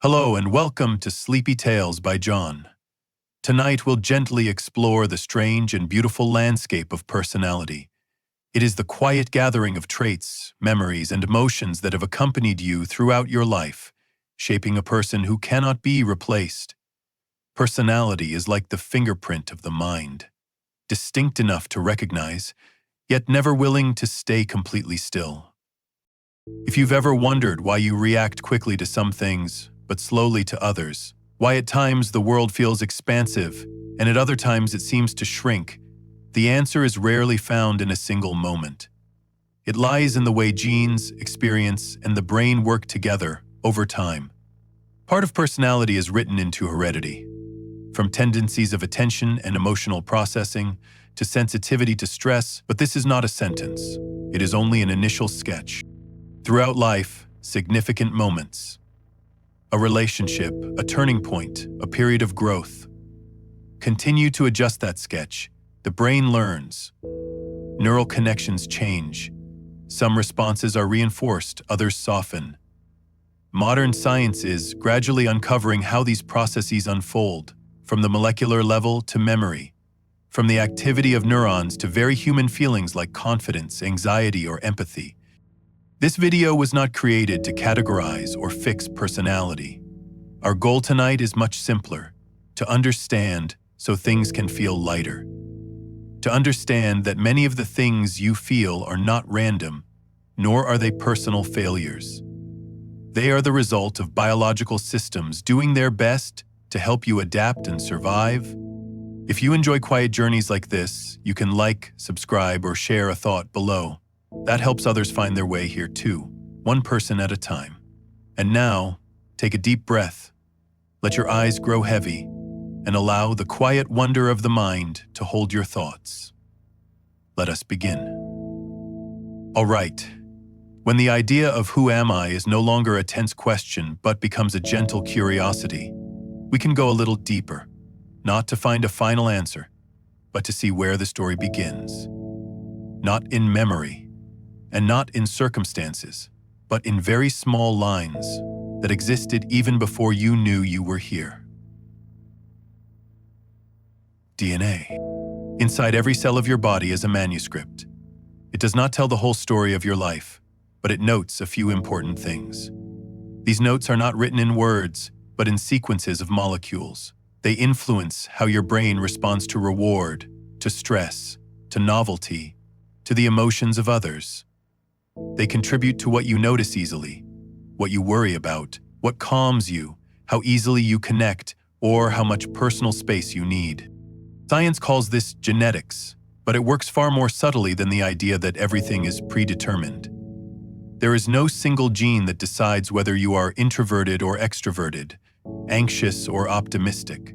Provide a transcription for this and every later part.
Hello and welcome to Sleepy Tales by John. Tonight we'll gently explore the strange and beautiful landscape of personality. It is the quiet gathering of traits, memories, and emotions that have accompanied you throughout your life, shaping a person who cannot be replaced. Personality is like the fingerprint of the mind, distinct enough to recognize, yet never willing to stay completely still. If you've ever wondered why you react quickly to some things, but slowly to others, why at times the world feels expansive and at other times it seems to shrink, the answer is rarely found in a single moment. It lies in the way genes, experience, and the brain work together over time. Part of personality is written into heredity. From tendencies of attention and emotional processing to sensitivity to stress, but this is not a sentence. It is only an initial sketch. Throughout life, significant moments. A relationship, a turning point, a period of growth. Continue to adjust that sketch. The brain learns. Neural connections change. Some responses are reinforced, others soften. Modern science is gradually uncovering how these processes unfold, from the molecular level to memory, from the activity of neurons to very human feelings like confidence, anxiety, or empathy. This video was not created to categorize or fix personality. Our goal tonight is much simpler: to understand so things can feel lighter. To understand that many of the things you feel are not random, nor are they personal failures. They are the result of biological systems doing their best to help you adapt and survive. If you enjoy quiet journeys like this, you can like, subscribe, or share a thought below. That helps others find their way here too, one person at a time. And now, take a deep breath, let your eyes grow heavy, and allow the quiet wonder of the mind to hold your thoughts. Let us begin. All right. When the idea of who am I is no longer a tense question but becomes a gentle curiosity, we can go a little deeper, not to find a final answer, but to see where the story begins. Not in memory, and not in circumstances, but in very small lines that existed even before you knew you were here. DNA. Inside every cell of your body is a manuscript. It does not tell the whole story of your life, but it notes a few important things. These notes are not written in words, but in sequences of molecules. They influence how your brain responds to reward, to stress, to novelty, to the emotions of others. They contribute to what you notice easily, what you worry about, what calms you, how easily you connect, or how much personal space you need. Science calls this genetics, but it works far more subtly than the idea that everything is predetermined. There is no single gene that decides whether you are introverted or extroverted, anxious or optimistic.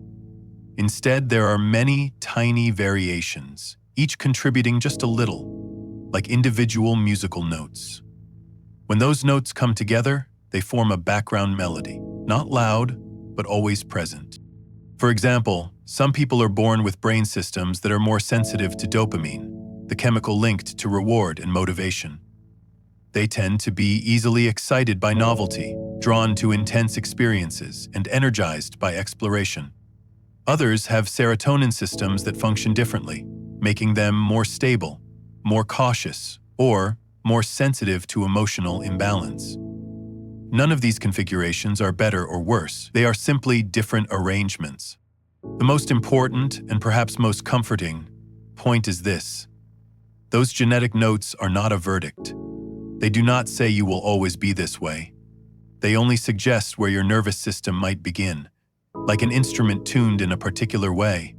Instead, there are many tiny variations, each contributing just a little, like individual musical notes. When those notes come together, they form a background melody, not loud, but always present. For example, some people are born with brain systems that are more sensitive to dopamine, the chemical linked to reward and motivation. They tend to be easily excited by novelty, drawn to intense experiences, and energized by exploration. Others have serotonin systems that function differently, making them more stable, more cautious, or more sensitive to emotional imbalance. None of these configurations are better or worse. They are simply different arrangements. The most important, and perhaps most comforting, point is this: those genetic notes are not a verdict. They do not say you will always be this way. They only suggest where your nervous system might begin, like an instrument tuned in a particular way.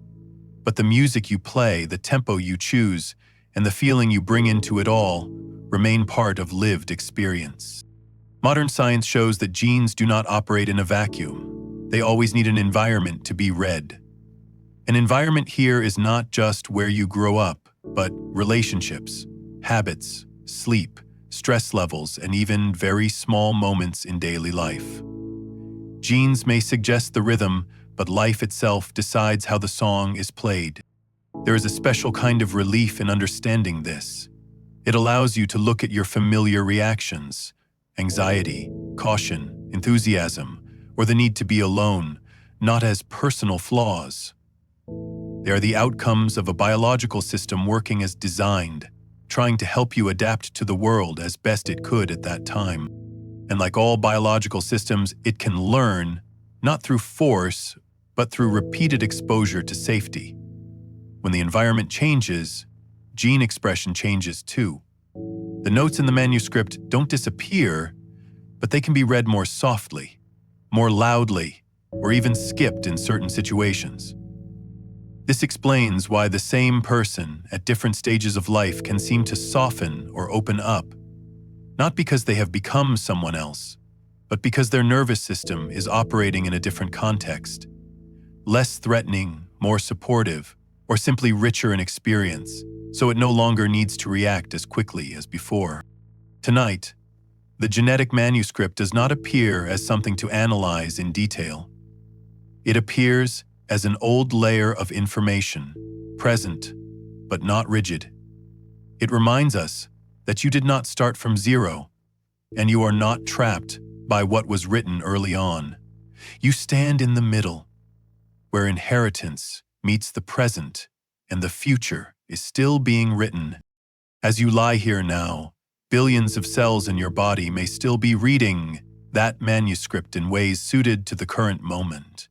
But the music you play, the tempo you choose, and the feeling you bring into it all remain part of lived experience. Modern science shows that genes do not operate in a vacuum. They always need an environment to be read. An environment here is not just where you grow up, but relationships, habits, sleep, stress levels, and even very small moments in daily life. Genes may suggest the rhythm, but life itself decides how the song is played. There is a special kind of relief in understanding this. It allows you to look at your familiar reactions: anxiety, caution, enthusiasm, or the need to be alone, not as personal flaws. They are the outcomes of a biological system working as designed, trying to help you adapt to the world as best it could at that time. And like all biological systems, it can learn, not through force, but through repeated exposure to safety. When the environment changes, gene expression changes too. The notes in the manuscript don't disappear, but they can be read more softly, more loudly, or even skipped in certain situations. This explains why the same person at different stages of life can seem to soften or open up, not because they have become someone else, but because their nervous system is operating in a different context, less threatening, more supportive, or simply richer in experience, so it no longer needs to react as quickly as before. Tonight, the genetic manuscript does not appear as something to analyze in detail. It appears as an old layer of information, present, but not rigid. It reminds us that you did not start from zero, and you are not trapped by what was written early on. You stand in the middle, where inheritance meets the present, and the future is still being written. As you lie here now, billions of cells in your body may still be reading that manuscript in ways suited to the current moment.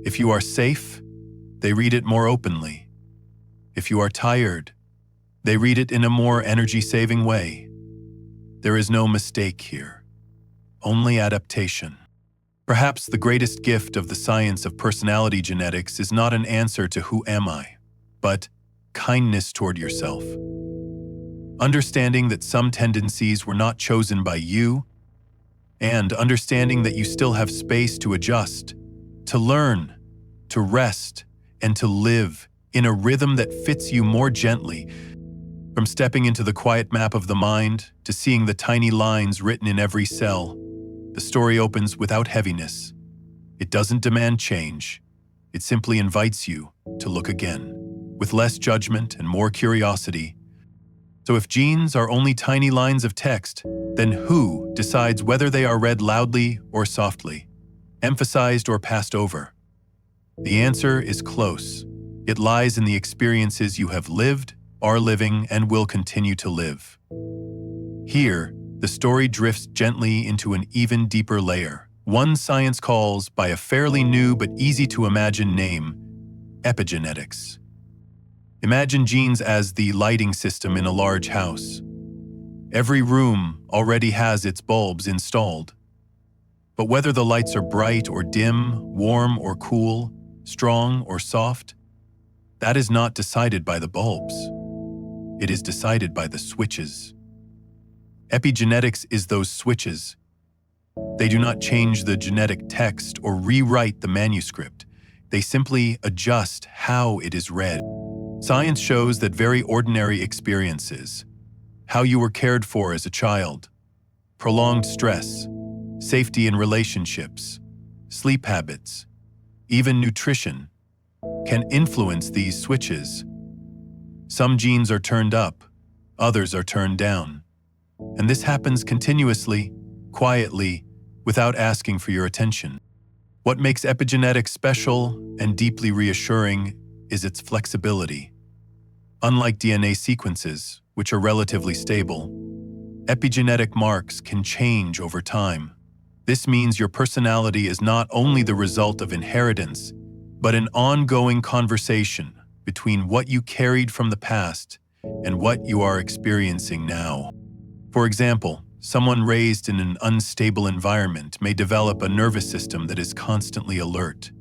If you are safe, they read it more openly. If you are tired, they read it in a more energy-saving way. There is no mistake here, only adaptation. Perhaps the greatest gift of the science of personality genetics is not an answer to who am I, but kindness toward yourself. Understanding that some tendencies were not chosen by you, and understanding that you still have space to adjust, to learn, to rest, and to live in a rhythm that fits you more gently. From stepping into the quiet map of the mind to seeing the tiny lines written in every cell, the story opens without heaviness. It doesn't demand change. It simply invites you to look again, with less judgment and more curiosity. So if genes are only tiny lines of text, then who decides whether they are read loudly or softly, emphasized or passed over? The answer is close. It lies in the experiences you have lived, are living, and will continue to live. Here, the story drifts gently into an even deeper layer, one science calls by a fairly new but easy-to-imagine name, epigenetics. Imagine genes as the lighting system in a large house. Every room already has its bulbs installed. But whether the lights are bright or dim, warm or cool, strong or soft, that is not decided by the bulbs. It is decided by the switches. Epigenetics is those switches. They do not change the genetic text or rewrite the manuscript. They simply adjust how it is read. Science shows that very ordinary experiences, how you were cared for as a child, prolonged stress, safety in relationships, sleep habits, even nutrition, can influence these switches. Some genes are turned up, others are turned down. And this happens continuously, quietly, without asking for your attention. What makes epigenetics special and deeply reassuring is its flexibility. Unlike DNA sequences, which are relatively stable, epigenetic marks can change over time. This means your personality is not only the result of inheritance, but an ongoing conversation between what you carried from the past and what you are experiencing now. For example, someone raised in an unstable environment may develop a nervous system that is constantly alert.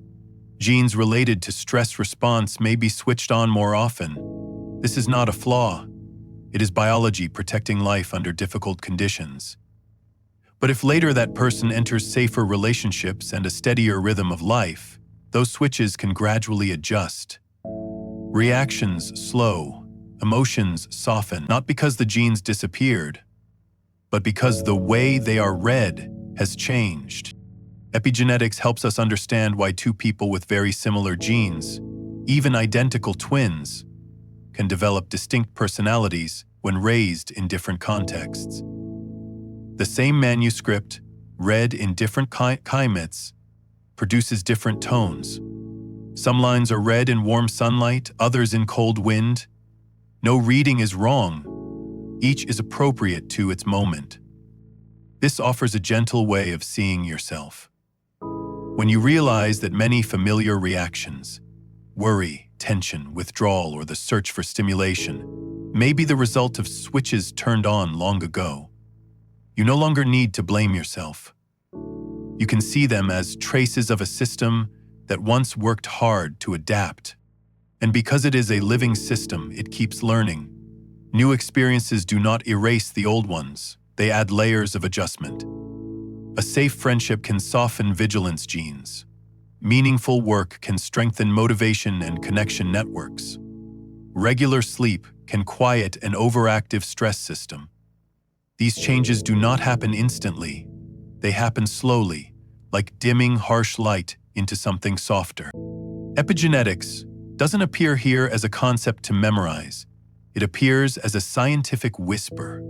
Genes related to stress response may be switched on more often. This is not a flaw. It is biology protecting life under difficult conditions. But if later that person enters safer relationships and a steadier rhythm of life, those switches can gradually adjust. Reactions slow, emotions soften, not because the genes disappeared, but because the way they are read has changed. Epigenetics helps us understand why two people with very similar genes, even identical twins, can develop distinct personalities when raised in different contexts. The same manuscript, read in different climates, produces different tones. Some lines are read in warm sunlight, others in cold wind. No reading is wrong. Each is appropriate to its moment. This offers a gentle way of seeing yourself. When you realize that many familiar reactions, worry, tension, withdrawal, or the search for stimulation, may be the result of switches turned on long ago, you no longer need to blame yourself. You can see them as traces of a system that once worked hard to adapt. And because it is a living system, it keeps learning. New experiences do not erase the old ones, they add layers of adjustment. A safe friendship can soften vigilance genes. Meaningful work can strengthen motivation and connection networks. Regular sleep can quiet an overactive stress system. These changes do not happen instantly. They happen slowly, like dimming harsh light into something softer. Epigenetics doesn't appear here as a concept to memorize. It appears as a scientific whisper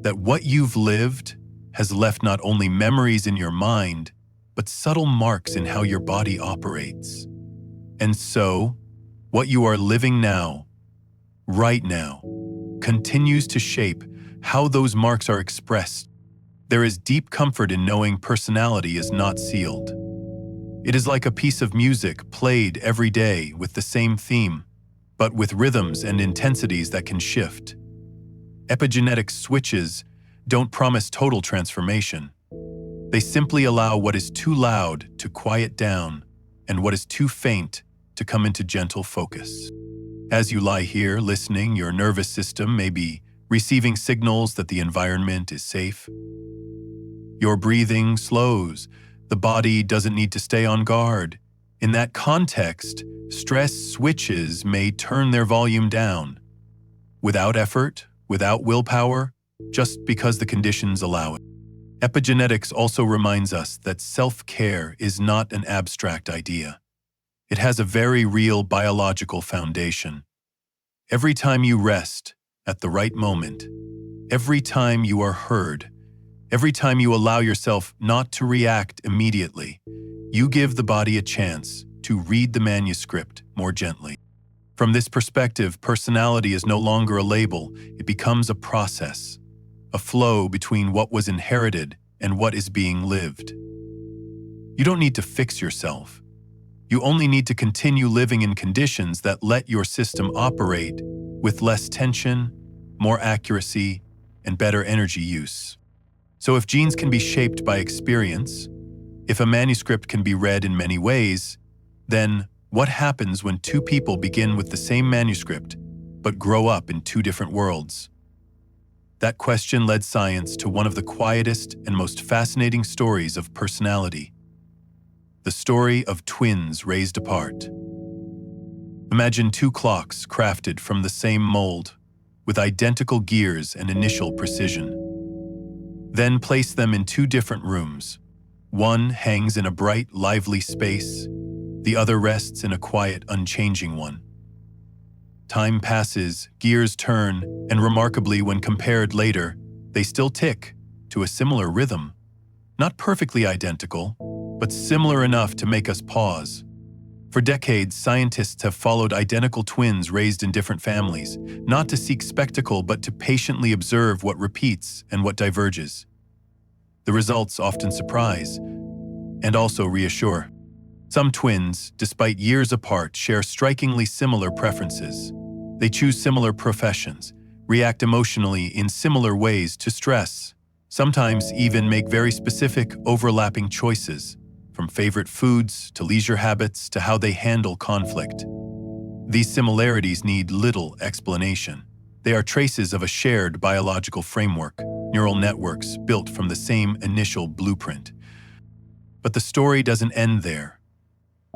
that what you've lived has left not only memories in your mind, but subtle marks in how your body operates. And so, what you are living now, right now, continues to shape how those marks are expressed. There is deep comfort in knowing personality is not sealed. It is like a piece of music played every day with the same theme, but with rhythms and intensities that can shift. Epigenetic switches don't promise total transformation. They simply allow what is too loud to quiet down and what is too faint to come into gentle focus. As you lie here listening, your nervous system may be receiving signals that the environment is safe. Your breathing slows. The body doesn't need to stay on guard. In that context, stress switches may turn their volume down. Without effort, without willpower, just because the conditions allow it. Epigenetics also reminds us that self-care is not an abstract idea. It has a very real biological foundation. Every time you rest at the right moment, every time you are heard, every time you allow yourself not to react immediately, you give the body a chance to read the manuscript more gently. From this perspective, personality is no longer a label, it becomes a process, a flow between what was inherited and what is being lived. You don't need to fix yourself. You only need to continue living in conditions that let your system operate with less tension, more accuracy, and better energy use. So if genes can be shaped by experience, if a manuscript can be read in many ways, then what happens when two people begin with the same manuscript but grow up in two different worlds? That question led science to one of the quietest and most fascinating stories of personality. The story of twins raised apart. Imagine two clocks crafted from the same mold, with identical gears and initial precision. Then place them in two different rooms. One hangs in a bright, lively space. The other rests in a quiet, unchanging one. Time passes, gears turn, and remarkably, when compared later, they still tick to a similar rhythm. Not perfectly identical, but similar enough to make us pause. For decades, scientists have followed identical twins raised in different families, not to seek spectacle but to patiently observe what repeats and what diverges. The results often surprise and also reassure. Some twins, despite years apart, share strikingly similar preferences. They choose similar professions, react emotionally in similar ways to stress, sometimes even make very specific, overlapping choices, from favorite foods to leisure habits to how they handle conflict. These similarities need little explanation. They are traces of a shared biological framework, neural networks built from the same initial blueprint. But the story doesn't end there.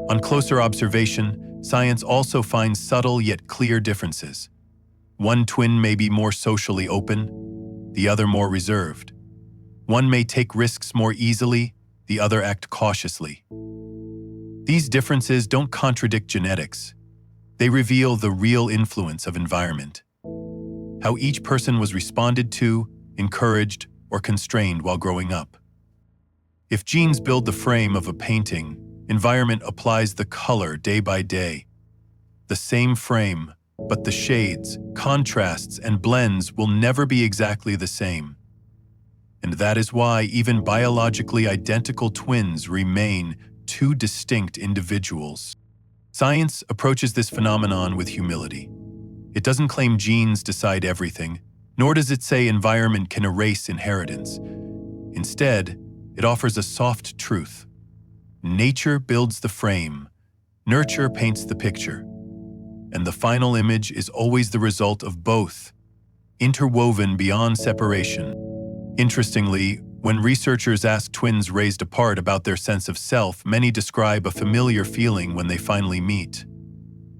On closer observation, science also finds subtle yet clear differences. One twin may be more socially open, the other more reserved. One may take risks more easily, the other act cautiously. These differences don't contradict genetics. They reveal the real influence of environment. How each person was responded to, encouraged, or constrained while growing up. If genes build the frame of a painting, environment applies the color day by day. The same frame, but the shades, contrasts, and blends will never be exactly the same. And that is why even biologically identical twins remain two distinct individuals. Science approaches this phenomenon with humility. It doesn't claim genes decide everything, nor does it say environment can erase inheritance. Instead, it offers a soft truth. Nature builds the frame, nurture paints the picture, and the final image is always the result of both, interwoven beyond separation. Interestingly, when researchers ask twins raised apart about their sense of self, many describe a familiar feeling when they finally meet,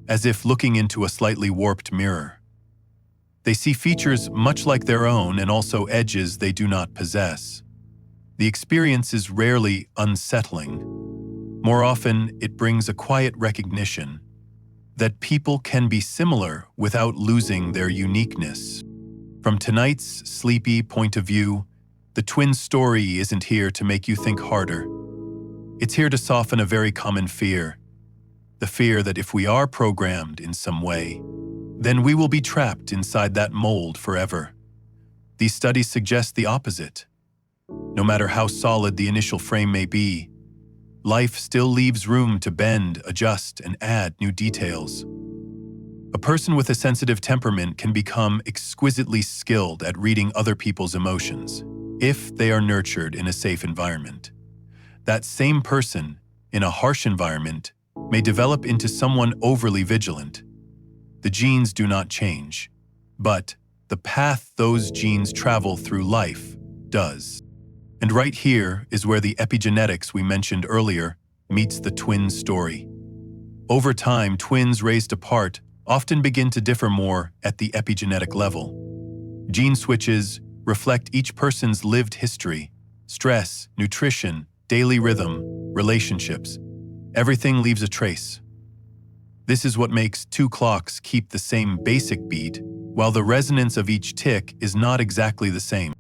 as if looking into a slightly warped mirror. They see features much like their own and also edges they do not possess. The experience is rarely unsettling. More often, it brings a quiet recognition that people can be similar without losing their uniqueness. From tonight's sleepy point of view, the twin story isn't here to make you think harder. It's here to soften a very common fear. The fear that if we are programmed in some way, then we will be trapped inside that mold forever. These studies suggest the opposite. No matter how solid the initial frame may be, life still leaves room to bend, adjust, and add new details. A person with a sensitive temperament can become exquisitely skilled at reading other people's emotions if they are nurtured in a safe environment. That same person, in a harsh environment, may develop into someone overly vigilant. The genes do not change, but the path those genes travel through life does. And right here is where the epigenetics we mentioned earlier meets the twin story. Over time, twins raised apart often begin to differ more at the epigenetic level. Gene switches reflect each person's lived history, stress, nutrition, daily rhythm, relationships. Everything leaves a trace. This is what makes two clocks keep the same basic beat, while the resonance of each tick is not exactly the same.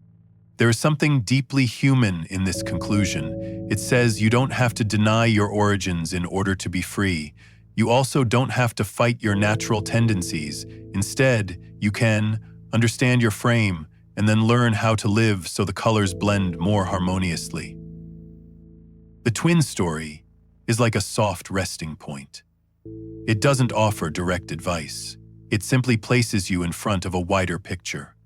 There is something deeply human in this conclusion. It says you don't have to deny your origins in order to be free. You also don't have to fight your natural tendencies. Instead, you can understand your frame and then learn how to live so the colors blend more harmoniously. The twin story is like a soft resting point. It doesn't offer direct advice. It simply places you in front of a wider picture,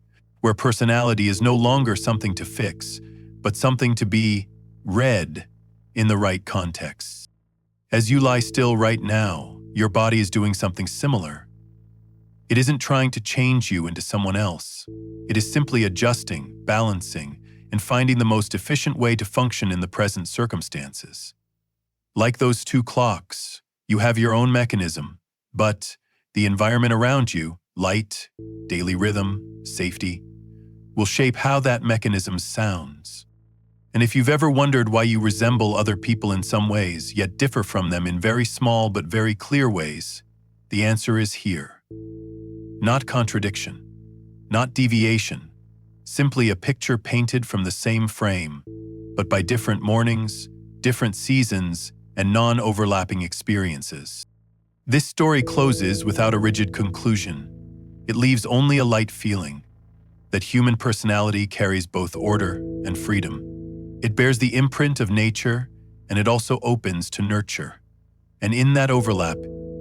where personality is no longer something to fix, but something to be read in the right context. As you lie still right now, your body is doing something similar. It isn't trying to change you into someone else. It is simply adjusting, balancing, and finding the most efficient way to function in the present circumstances. Like those two clocks, you have your own mechanism, but the environment around you, light, daily rhythm, safety, will shape how that mechanism sounds. And if you've ever wondered why you resemble other people in some ways, yet differ from them in very small but very clear ways, the answer is here. Not contradiction, not deviation, simply a picture painted from the same frame, but by different mornings, different seasons, and non-overlapping experiences. This story closes without a rigid conclusion. It leaves only a light feeling that human personality carries both order and freedom. It bears the imprint of nature, and it also opens to nurture. And in that overlap,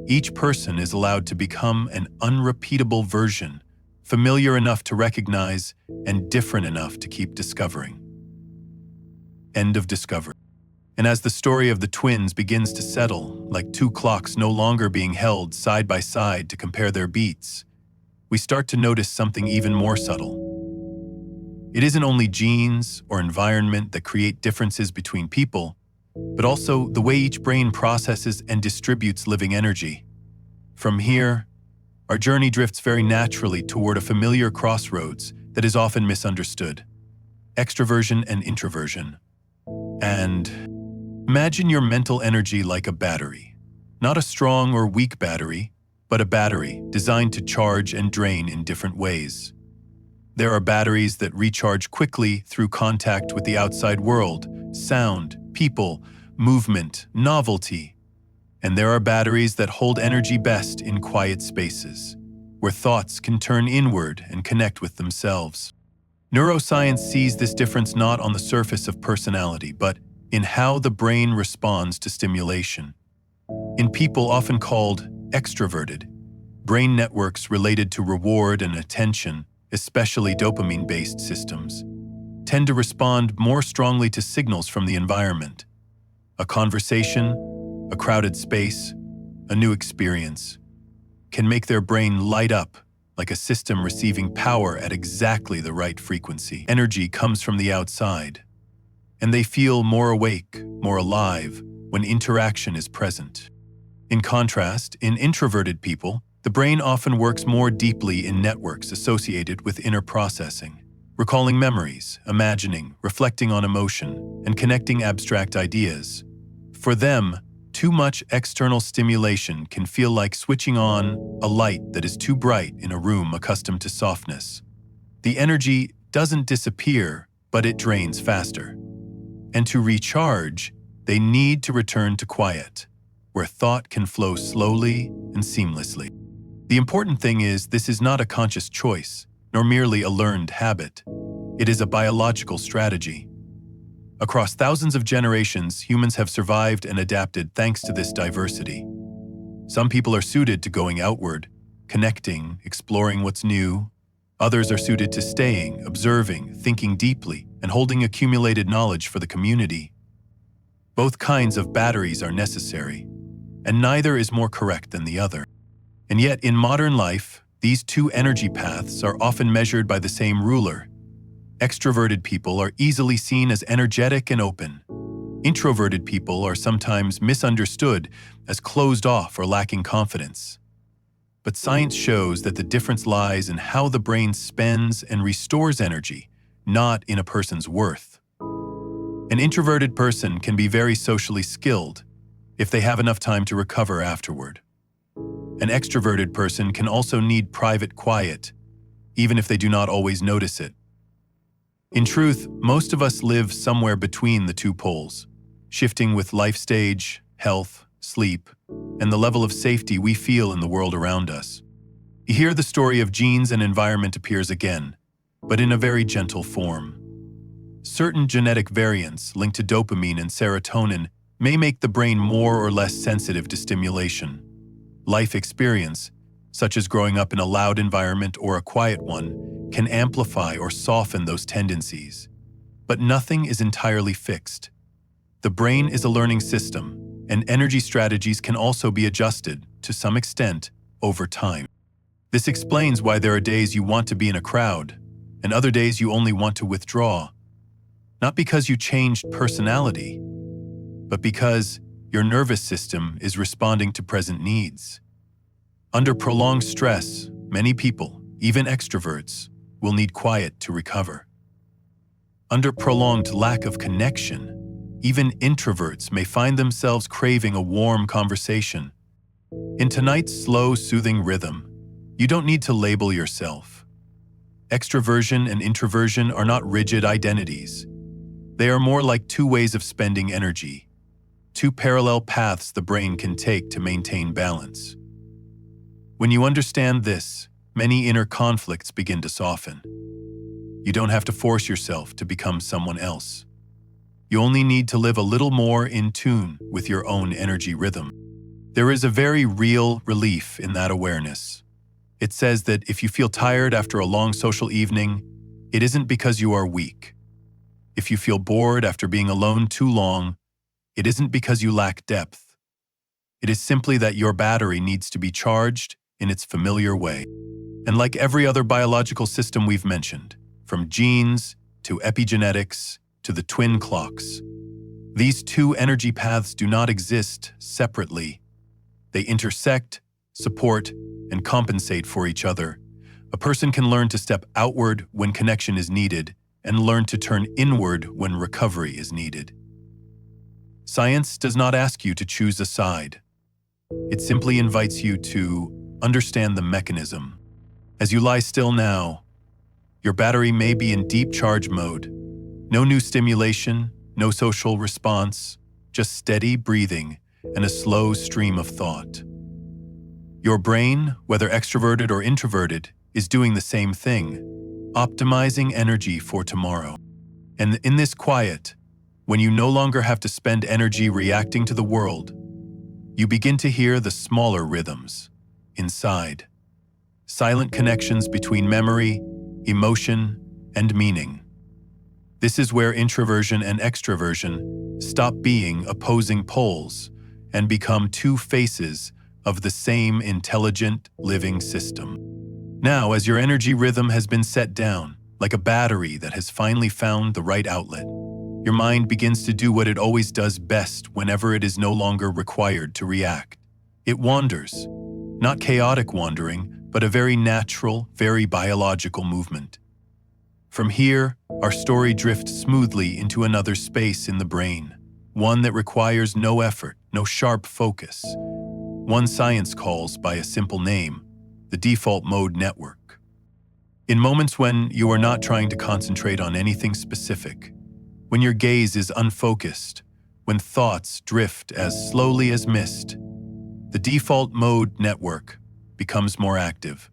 each person is allowed to become an unrepeatable version, familiar enough to recognize and different enough to keep discovering. End of discovery. And as the story of the twins begins to settle, like two clocks no longer being held side by side to compare their beats, we start to notice something even more subtle. It isn't only genes or environment that create differences between people, but also the way each brain processes and distributes living energy. From here, our journey drifts very naturally toward a familiar crossroads that is often misunderstood: extroversion and introversion. And imagine your mental energy like a battery. Not a strong or weak battery, but a battery designed to charge and drain in different ways. There are batteries that recharge quickly through contact with the outside world, sound, people, movement, novelty. And there are batteries that hold energy best in quiet spaces, where thoughts can turn inward and connect with themselves. Neuroscience sees this difference not on the surface of personality, but in how the brain responds to stimulation. In people often called extroverted, brain networks related to reward and attention, especially dopamine-based systems, tend to respond more strongly to signals from the environment. A conversation, a crowded space, a new experience can make their brain light up like a system receiving power at exactly the right frequency. Energy comes from the outside, and they feel more awake, more alive when interaction is present. In contrast, in introverted people, the brain often works more deeply in networks associated with inner processing, recalling memories, imagining, reflecting on emotion, and connecting abstract ideas. For them, too much external stimulation can feel like switching on a light that is too bright in a room accustomed to softness. The energy doesn't disappear, but it drains faster. And to recharge, they need to return to quiet, where thought can flow slowly and seamlessly. The important thing is, this is not a conscious choice, nor merely a learned habit. It is a biological strategy. Across thousands of generations, humans have survived and adapted thanks to this diversity. Some people are suited to going outward, connecting, exploring what's new. Others are suited to staying, observing, thinking deeply, and holding accumulated knowledge for the community. Both kinds of batteries are necessary, and neither is more correct than the other. And yet, in modern life, these two energy paths are often measured by the same ruler. Extroverted people are easily seen as energetic and open. Introverted people are sometimes misunderstood as closed off or lacking confidence. But science shows that the difference lies in how the brain spends and restores energy, not in a person's worth. An introverted person can be very socially skilled if they have enough time to recover afterward. An extroverted person can also need private quiet, even if they do not always notice it. In truth, most of us live somewhere between the two poles, shifting with life stage, health, sleep, and the level of safety we feel in the world around us. Here the story of genes and environment appears again, but in a very gentle form. Certain genetic variants linked to dopamine and serotonin may make the brain more or less sensitive to stimulation. Life experience, such as growing up in a loud environment or a quiet one, can amplify or soften those tendencies. But nothing is entirely fixed. The brain is a learning system, and energy strategies can also be adjusted, to some extent, over time. This explains why there are days you want to be in a crowd, and other days you only want to withdraw. Not because you changed personality, but because your nervous system is responding to present needs. Under prolonged stress, many people, even extroverts, will need quiet to recover. Under prolonged lack of connection, even introverts may find themselves craving a warm conversation. In tonight's slow, soothing rhythm, you don't need to label yourself. Extroversion and introversion are not rigid identities. They are more like two ways of spending energy, two parallel paths the brain can take to maintain balance. When you understand this, many inner conflicts begin to soften. You don't have to force yourself to become someone else. You only need to live a little more in tune with your own energy rhythm. There is a very real relief in that awareness. It says that if you feel tired after a long social evening, it isn't because you are weak. If you feel bored after being alone too long, it isn't because you lack depth. It is simply that your battery needs to be charged in its familiar way. And like every other biological system we've mentioned, from genes to epigenetics to the twin clocks, these two energy paths do not exist separately. They intersect, support, and compensate for each other. A person can learn to step outward when connection is needed and learn to turn inward when recovery is needed. Science does not ask you to choose a side. It simply invites you to understand the mechanism. As you lie still now, your battery may be in deep charge mode. No new stimulation, no social response, just steady breathing and a slow stream of thought. Your brain, whether extroverted or introverted, is doing the same thing, optimizing energy for tomorrow. And in this quiet, when you no longer have to spend energy reacting to the world, you begin to hear the smaller rhythms inside. Silent connections between memory, emotion, and meaning. This is where introversion and extroversion stop being opposing poles and become two faces of the same intelligent living system. Now, as your energy rhythm has been set down, like a battery that has finally found the right outlet, your mind begins to do what it always does best whenever it is no longer required to react. It wanders. Not chaotic wandering, but a very natural, very biological movement. From here, our story drifts smoothly into another space in the brain, one that requires no effort, no sharp focus. One science calls by a simple name, the default mode network. In moments when you are not trying to concentrate on anything specific, when your gaze is unfocused, when thoughts drift as slowly as mist, the default mode network becomes more active.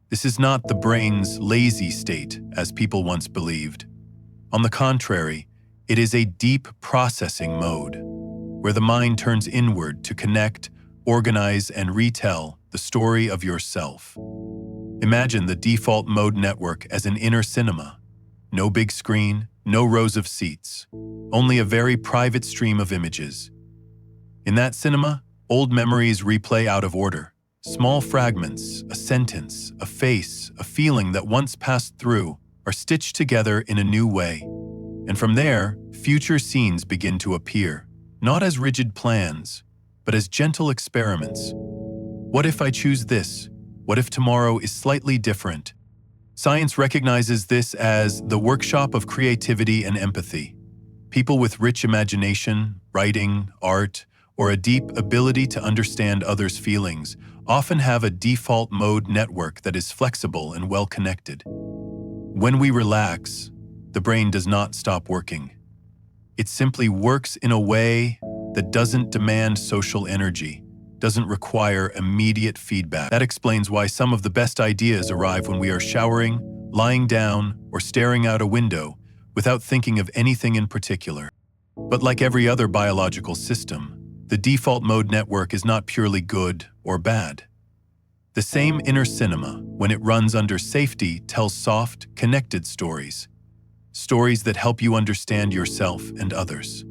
This is not the brain's lazy state, as people once believed. On the contrary, it is a deep processing mode, where the mind turns inward to connect, organize, and retell the story of yourself. Imagine the default mode network as an inner cinema. No big screen, no rows of seats, only a very private stream of images. In that cinema, old memories replay out of order. Small fragments, a sentence, a face, a feeling that once passed through are stitched together in a new way. And from there, future scenes begin to appear, not as rigid plans, but as gentle experiments. What if I choose this? What if tomorrow is slightly different? Science recognizes this as the workshop of creativity and empathy. People with rich imagination, writing, art, or a deep ability to understand others' feelings often have a default mode network that is flexible and well-connected. When we relax, the brain does not stop working. It simply works in a way that doesn't demand social energy, doesn't require immediate feedback. That explains why some of the best ideas arrive when we are showering, lying down, or staring out a window without thinking of anything in particular. But like every other biological system, the default mode network is not purely good or bad. The same inner cinema, when it runs under safety, tells soft, connected stories. Stories that help you understand yourself and others.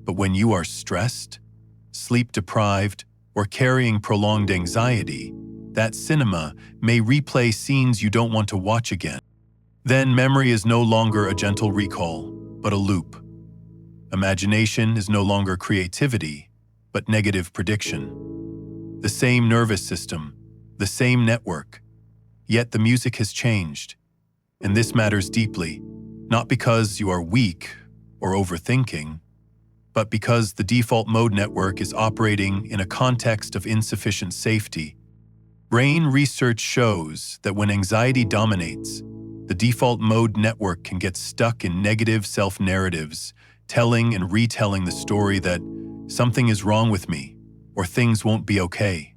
But when you are stressed, sleep-deprived, or carrying prolonged anxiety, that cinema may replay scenes you don't want to watch again. Then memory is no longer a gentle recall, but a loop. Imagination is no longer creativity, but negative prediction. The same nervous system, the same network, yet the music has changed. And this matters deeply, not because you are weak or overthinking, but because the default mode network is operating in a context of insufficient safety. Brain research shows that when anxiety dominates, the default mode network can get stuck in negative self-narratives, telling and retelling the story that something is wrong with me or things won't be okay.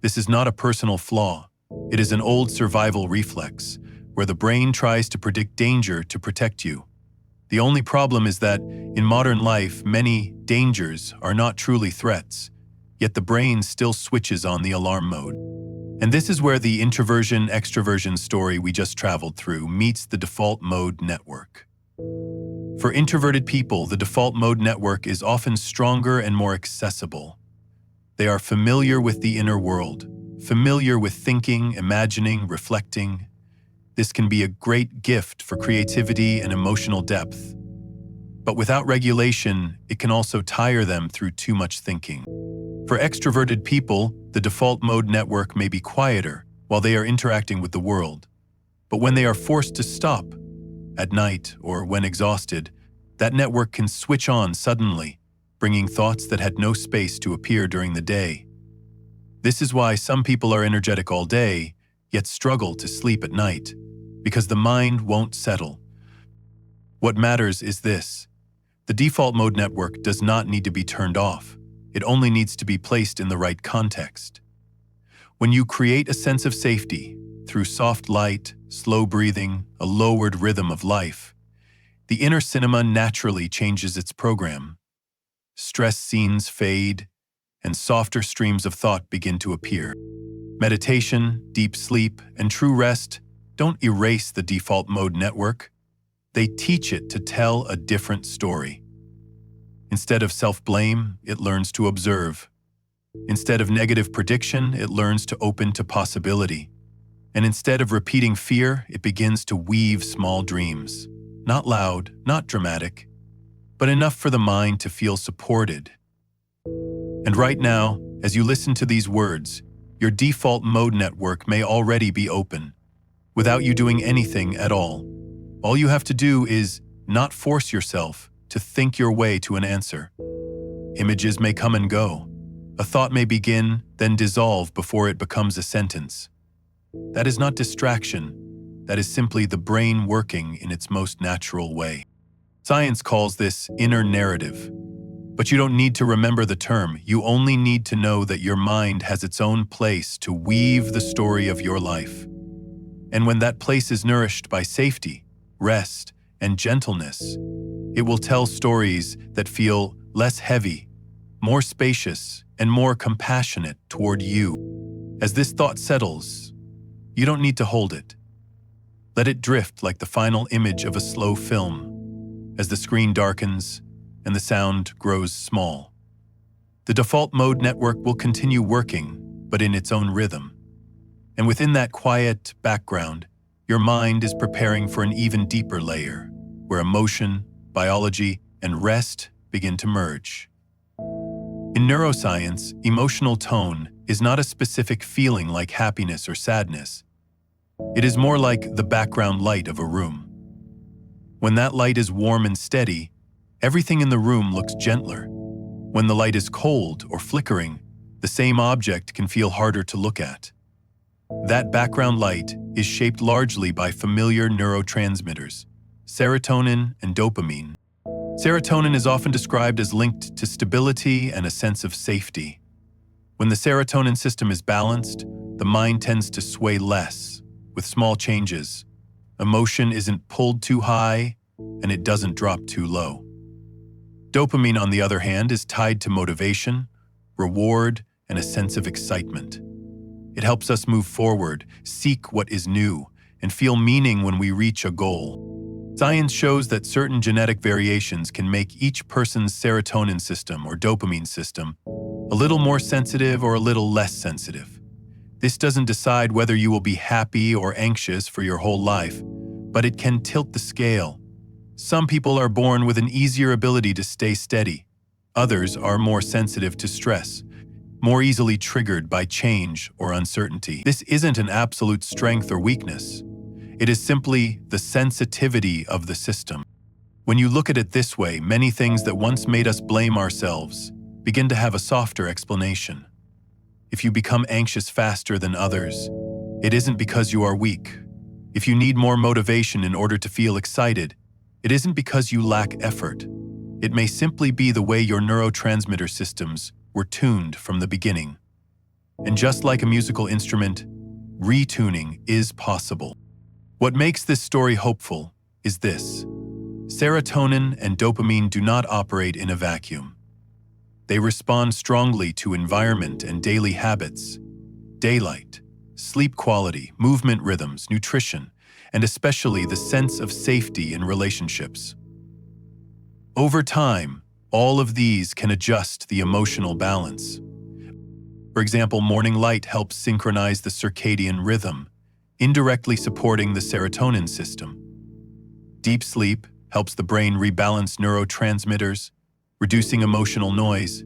This is not a personal flaw. It is an old survival reflex where the brain tries to predict danger to protect you. The only problem is that, in modern life, many dangers are not truly threats, yet the brain still switches on the alarm mode. And this is where the introversion-extroversion story we just traveled through meets the default mode network. For introverted people, the default mode network is often stronger and more accessible. They are familiar with the inner world, familiar with thinking, imagining, reflecting. This can be a great gift for creativity and emotional depth. But without regulation, it can also tire them through too much thinking. For extroverted people, the default mode network may be quieter while they are interacting with the world. But when they are forced to stop, at night or when exhausted, that network can switch on suddenly, bringing thoughts that had no space to appear during the day. This is why some people are energetic all day, yet struggle to sleep at night, because the mind won't settle. What matters is this: The default mode network does not need to be turned off. It only needs to be placed in the right context. When you create a sense of safety through soft light, slow breathing, a lowered rhythm of life, the inner cinema naturally changes its program. Stress scenes fade, and softer streams of thought begin to appear. Meditation, deep sleep, and true rest don't erase the default mode network. They teach it to tell a different story. Instead of self-blame, it learns to observe. Instead of negative prediction, it learns to open to possibility. And instead of repeating fear, it begins to weave small dreams. Not loud, not dramatic, but enough for the mind to feel supported. And right now, as you listen to these words, your default mode network may already be open, without you doing anything at all. All you have to do is not force yourself to think your way to an answer. Images may come and go. A thought may begin, then dissolve before it becomes a sentence. That is not distraction. That is simply the brain working in its most natural way. Science calls this inner narrative. But you don't need to remember the term. You only need to know that your mind has its own place to weave the story of your life. And when that place is nourished by safety, rest, and gentleness, it will tell stories that feel less heavy, more spacious, and more compassionate toward you. As this thought settles, you don't need to hold it. Let it drift like the final image of a slow film, as the screen darkens and the sound grows small. The default mode network will continue working, but in its own rhythm. And within that quiet background, your mind is preparing for an even deeper layer, where emotion, biology, and rest begin to merge. In neuroscience, emotional tone is not a specific feeling like happiness or sadness. It is more like the background light of a room. When that light is warm and steady, everything in the room looks gentler. When the light is cold or flickering, the same object can feel harder to look at. That background light is shaped largely by familiar neurotransmitters, serotonin and dopamine. Serotonin is often described as linked to stability and a sense of safety. When the serotonin system is balanced, the mind tends to sway less, with small changes. Emotion isn't pulled too high, and it doesn't drop too low. Dopamine, on the other hand, is tied to motivation, reward, and a sense of excitement. It helps us move forward, seek what is new, and feel meaning when we reach a goal. Science shows that certain genetic variations can make each person's serotonin system or dopamine system a little more sensitive or a little less sensitive. This doesn't decide whether you will be happy or anxious for your whole life, but it can tilt the scale. Some people are born with an easier ability to stay steady. Others are more sensitive to stress, more easily triggered by change or uncertainty. This isn't an absolute strength or weakness. It is simply the sensitivity of the system. When you look at it this way, many things that once made us blame ourselves begin to have a softer explanation. If you become anxious faster than others, it isn't because you are weak. If you need more motivation in order to feel excited, it isn't because you lack effort. It may simply be the way your neurotransmitter systems were tuned from the beginning. And just like a musical instrument, retuning is possible. What makes this story hopeful is this: serotonin and dopamine do not operate in a vacuum. They respond strongly to environment and daily habits, daylight, sleep quality, movement rhythms, nutrition, and especially the sense of safety in relationships. Over time, all of these can adjust the emotional balance. For example, morning light helps synchronize the circadian rhythm, indirectly supporting the serotonin system. Deep sleep helps the brain rebalance neurotransmitters, reducing emotional noise.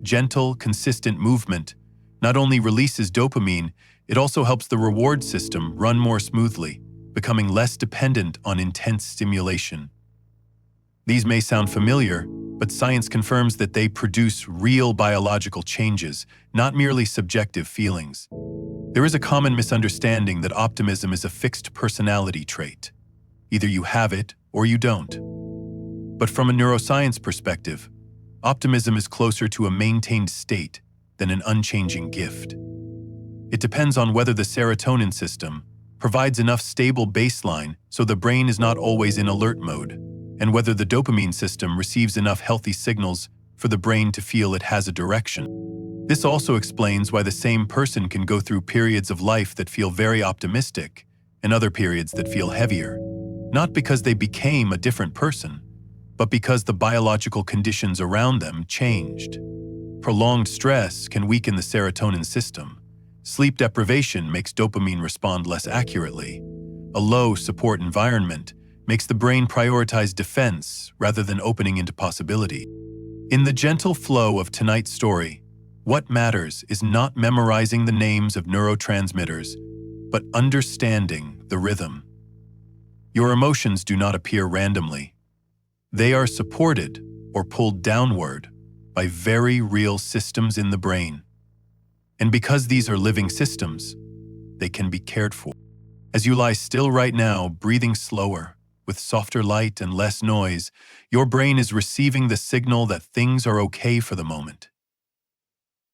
Gentle, consistent movement not only releases dopamine, it also helps the reward system run more smoothly, becoming less dependent on intense stimulation. These may sound familiar, but science confirms that they produce real biological changes, not merely subjective feelings. There is a common misunderstanding that optimism is a fixed personality trait. Either you have it or you don't. But from a neuroscience perspective, optimism is closer to a maintained state than an unchanging gift. It depends on whether the serotonin system provides enough stable baseline so the brain is not always in alert mode, and whether the dopamine system receives enough healthy signals for the brain to feel it has a direction. This also explains why the same person can go through periods of life that feel very optimistic and other periods that feel heavier, not because they became a different person, but because the biological conditions around them changed. Prolonged stress can weaken the serotonin system. Sleep deprivation makes dopamine respond less accurately. A low support environment makes the brain prioritize defense rather than opening into possibility. In the gentle flow of tonight's story, what matters is not memorizing the names of neurotransmitters, but understanding the rhythm. Your emotions do not appear randomly. They are supported or pulled downward by very real systems in the brain. And because these are living systems, they can be cared for. As you lie still right now, breathing slower, with softer light and less noise, your brain is receiving the signal that things are okay for the moment.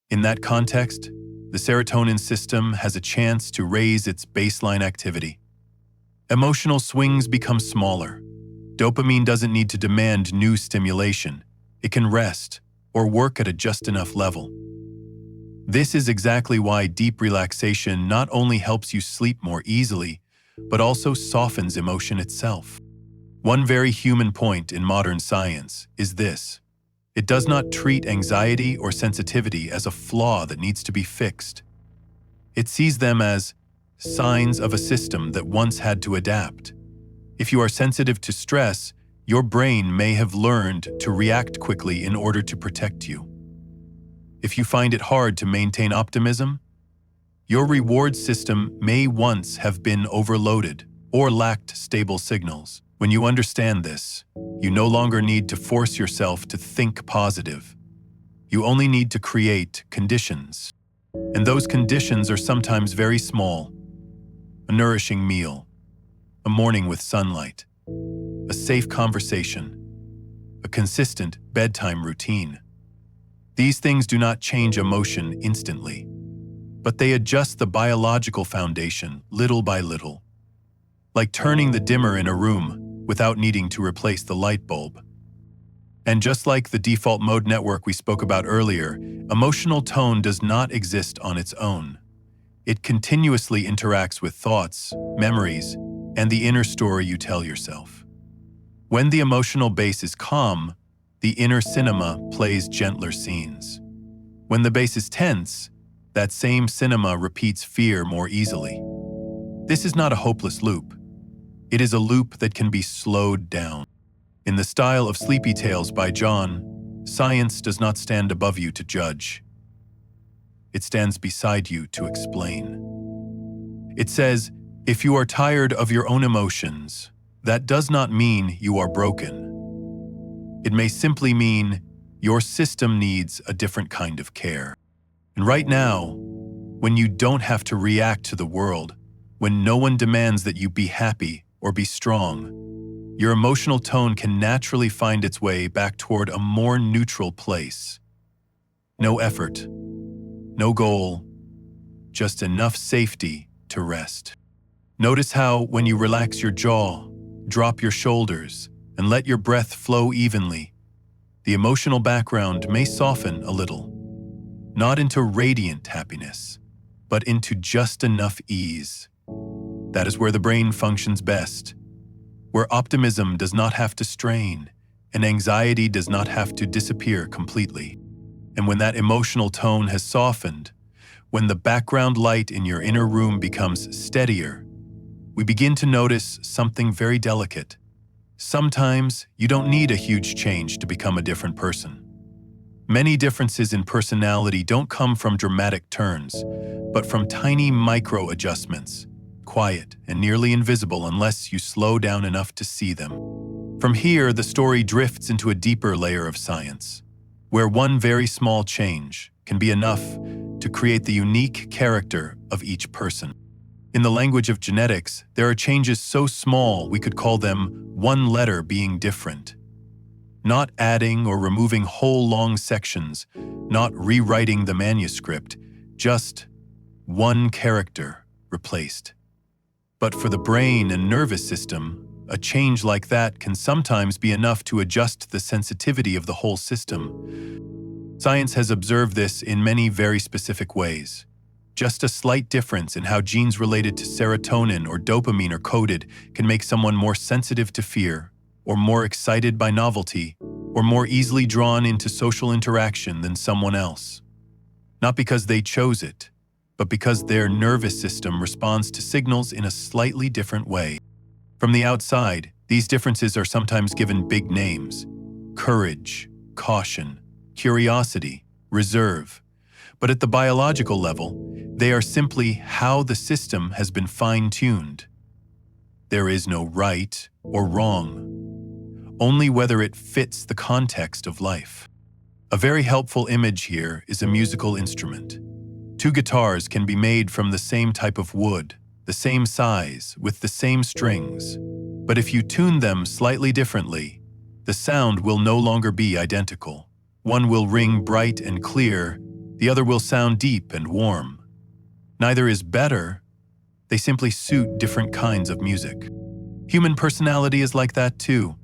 In that context, the serotonin system has a chance to raise its baseline activity. Emotional swings become smaller. Dopamine doesn't need to demand new stimulation. It can rest or work at a just enough level. This is exactly why deep relaxation not only helps you sleep more easily, but also softens emotion itself. One very human point in modern science is this: it does not treat anxiety or sensitivity as a flaw that needs to be fixed. It sees them as signs of a system that once had to adapt. If you are sensitive to stress, your brain may have learned to react quickly in order to protect you. If you find it hard to maintain optimism, your reward system may once have been overloaded or lacked stable signals. When you understand this, you no longer need to force yourself to think positive. You only need to create conditions. And those conditions are sometimes very small. A nourishing meal, a morning with sunlight, a safe conversation, a consistent bedtime routine. These things do not change emotion instantly, but they adjust the biological foundation little by little. Like turning the dimmer in a room without needing to replace the light bulb. And just like the default mode network we spoke about earlier, emotional tone does not exist on its own. It continuously interacts with thoughts, memories, and the inner story you tell yourself. When the emotional base is calm, the inner cinema plays gentler scenes. When the base is tense, that same cinema repeats fear more easily. This is not a hopeless loop. It is a loop that can be slowed down. In the style of Sleepy Tales by John, science does not stand above you to judge. It stands beside you to explain. It says, if you are tired of your own emotions, that does not mean you are broken. It may simply mean your system needs a different kind of care. And right now, when you don't have to react to the world, when no one demands that you be happy or be strong, your emotional tone can naturally find its way back toward a more neutral place. No effort, no goal, just enough safety to rest. Notice how, when you relax your jaw, drop your shoulders, and let your breath flow evenly, the emotional background may soften a little, not into radiant happiness, but into just enough ease. That is where the brain functions best, where optimism does not have to strain, and anxiety does not have to disappear completely. And when that emotional tone has softened, when the background light in your inner room becomes steadier, we begin to notice something very delicate. Sometimes you don't need a huge change to become a different person. Many differences in personality don't come from dramatic turns, but from tiny micro-adjustments, quiet and nearly invisible unless you slow down enough to see them. From here, the story drifts into a deeper layer of science, where one very small change can be enough to create the unique character of each person. In the language of genetics, there are changes so small we could call them one letter being different. not adding or removing whole long sections, not rewriting the manuscript, just one character replaced. But for the brain and nervous system, a change like that can sometimes be enough to adjust the sensitivity of the whole system. Science has observed this in many very specific ways. Just a slight difference in how genes related to serotonin or dopamine are coded can make someone more sensitive to fear, or more excited by novelty, or more easily drawn into social interaction than someone else. Not because they chose it, but because their nervous system responds to signals in a slightly different way. From the outside, these differences are sometimes given big names: courage, caution, curiosity, reserve. But at the biological level, they are simply how the system has been fine-tuned. There is no right or wrong, only whether it fits the context of life. A very helpful image here is a musical instrument. Two guitars can be made from the same type of wood, the same size, with the same strings. But if you tune them slightly differently, the sound will no longer be identical. One will ring bright and clear, the other will sound deep and warm. Neither is better, they simply suit different kinds of music. Human personality is like that too.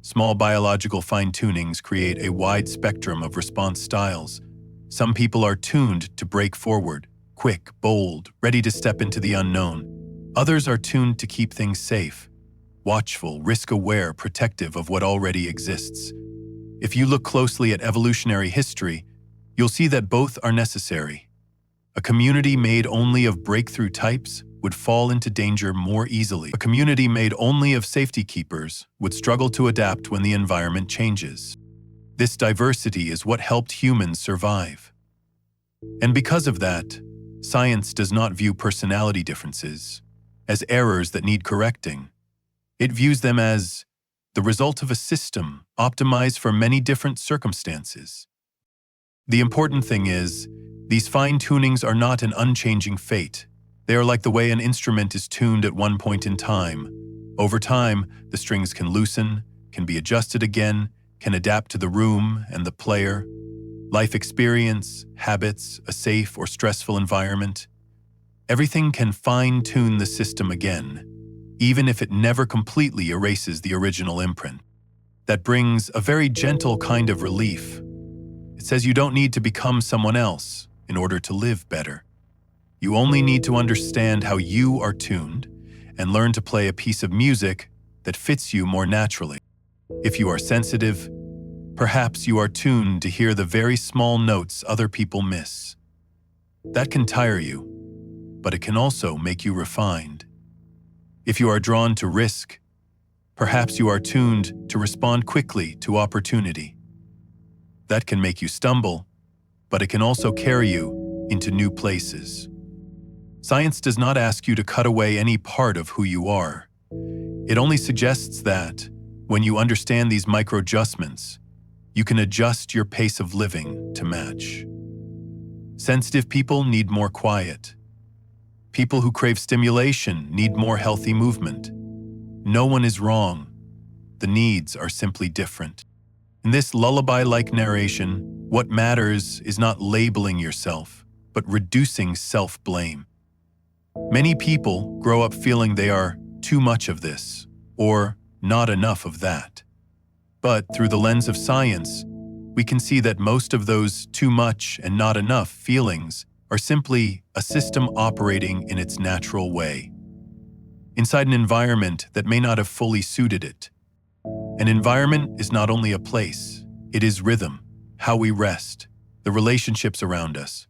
Small biological fine-tunings create a wide spectrum of response styles. Some people are tuned to break forward, quick, bold, ready to step into the unknown. Others are tuned to keep things safe, watchful, risk-aware, protective of what already exists. If you look closely at evolutionary history, you'll see that both are necessary. A community made only of breakthrough types would fall into danger more easily. A community made only of safety keepers would struggle to adapt when the environment changes. This diversity is what helped humans survive. And because of that, science does not view personality differences as errors that need correcting. It views them as the result of a system optimized for many different circumstances. The important thing is, these fine-tunings are not an unchanging fate. They are like the way an instrument is tuned at one point in time. Over time, the strings can loosen, can be adjusted again, can adapt to the room and the player. Life experience, habits, a safe or stressful environment. Everything can fine-tune the system again, even if it never completely erases the original imprint. That brings a very gentle kind of relief. It says you don't need to become someone else in order to live better. You only need to understand how you are tuned and learn to play a piece of music that fits you more naturally. If you are sensitive, perhaps you are tuned to hear the very small notes other people miss. That can tire you, but it can also make you refined. If you are drawn to risk, perhaps you are tuned to respond quickly to opportunity. That can make you stumble, but it can also carry you into new places. Science does not ask you to cut away any part of who you are. It only suggests that, when you understand these micro-adjustments, you can adjust your pace of living to match. Sensitive people need more quiet. People who crave stimulation need more healthy movement. No one is wrong. The needs are simply different. In this lullaby-like narration, what matters is not labeling yourself, but reducing self-blame. Many people grow up feeling they are too much of this, or not enough of that. But through the lens of science, we can see that most of those too much and not enough feelings are simply a system operating in its natural way, inside an environment that may not have fully suited it. An environment is not only a place, it is rhythm, how we rest, the relationships around us,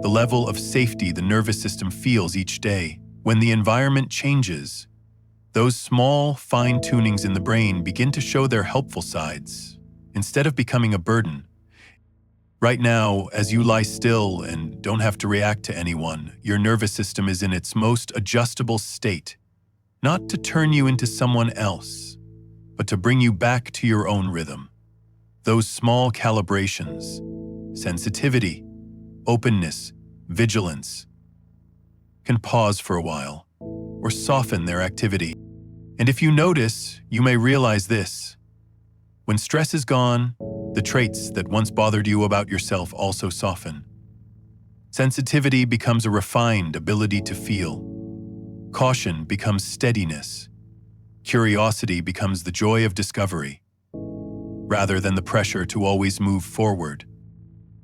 the level of safety the nervous system feels each day. When the environment changes, those small fine-tunings in the brain begin to show their helpful sides, instead of becoming a burden. Right now, as you lie still and don't have to react to anyone, your nervous system is in its most adjustable state, not to turn you into someone else, but to bring you back to your own rhythm. Those small calibrations, sensitivity, openness, vigilance, can pause for a while or soften their activity. And if you notice, you may realize this. When stress is gone, the traits that once bothered you about yourself also soften. Sensitivity becomes a refined ability to feel. Caution becomes steadiness. Curiosity becomes the joy of discovery, rather than the pressure to always move forward.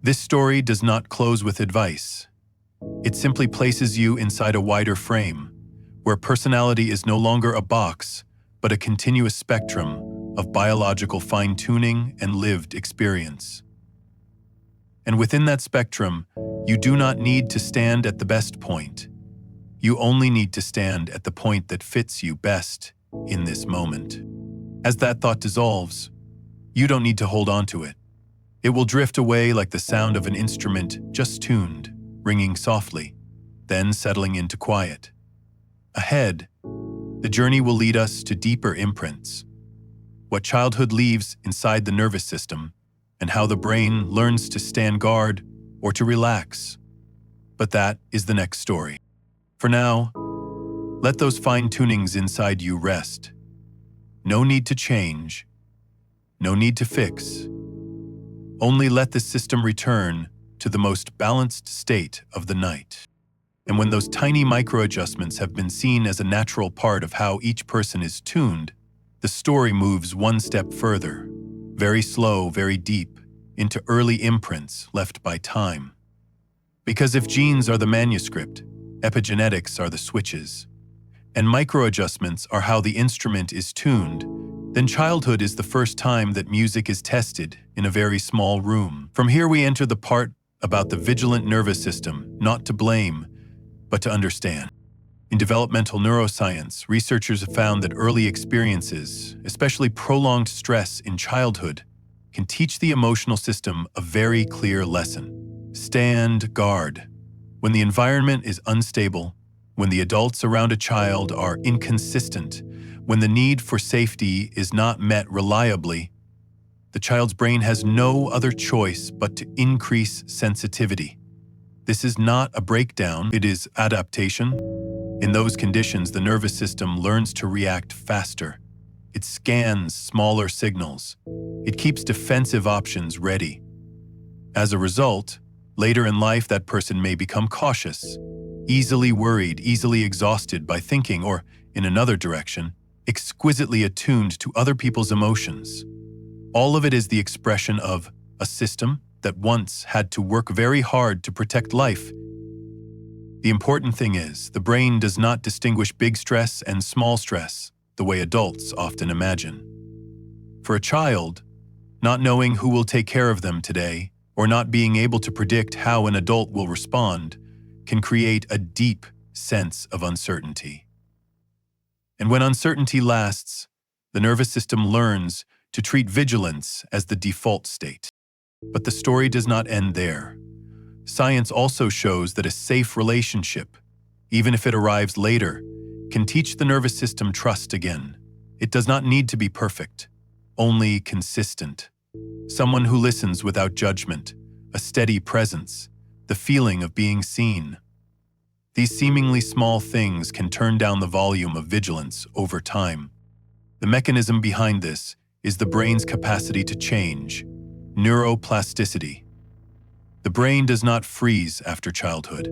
This story does not close with advice. It simply places you inside a wider frame, where personality is no longer a box, but a continuous spectrum of biological fine-tuning and lived experience. And within that spectrum, you do not need to stand at the best point. You only need to stand at the point that fits you best in this moment. As that thought dissolves, you don't need to hold on to it. It will drift away like the sound of an instrument just tuned, ringing softly, then settling into quiet. Ahead, the journey will lead us to deeper imprints. What childhood leaves inside the nervous system, and how the brain learns to stand guard or to relax. But that is the next story. For now, let those fine-tunings inside you rest. No need to change. No need to fix. Only let the system return to the most balanced state of the night. And when those tiny micro-adjustments have been seen as a natural part of how each person is tuned, the story moves one step further, very slow, very deep, into early imprints left by time. Because if genes are the manuscript, epigenetics are the switches, and micro-adjustments are how the instrument is tuned, then childhood is the first time that music is tested in a very small room. From here we enter the part about the vigilant nervous system, not to blame, but to understand. In developmental neuroscience, researchers have found that early experiences, especially prolonged stress in childhood, can teach the emotional system a very clear lesson. Stand guard. When the environment is unstable, when the adults around a child are inconsistent, when the need for safety is not met reliably, the child's brain has no other choice but to increase sensitivity. This is not a breakdown, it is adaptation. In those conditions, the nervous system learns to react faster. It scans smaller signals. It keeps defensive options ready. As a result, later in life, that person may become cautious, easily worried, easily exhausted by thinking, or, in another direction, exquisitely attuned to other people's emotions. All of it is the expression of a system that once had to work very hard to protect life. The important thing is, the brain does not distinguish big stress and small stress the way adults often imagine. For a child, not knowing who will take care of them today, or not being able to predict how an adult will respond, can create a deep sense of uncertainty. And when uncertainty lasts, the nervous system learns to treat vigilance as the default state. But the story does not end there. Science also shows that a safe relationship, even if it arrives later, can teach the nervous system trust again. It does not need to be perfect, only consistent. Someone who listens without judgment, a steady presence, the feeling of being seen. These seemingly small things can turn down the volume of vigilance over time. The mechanism behind this is the brain's capacity to change, neuroplasticity. The brain does not freeze after childhood.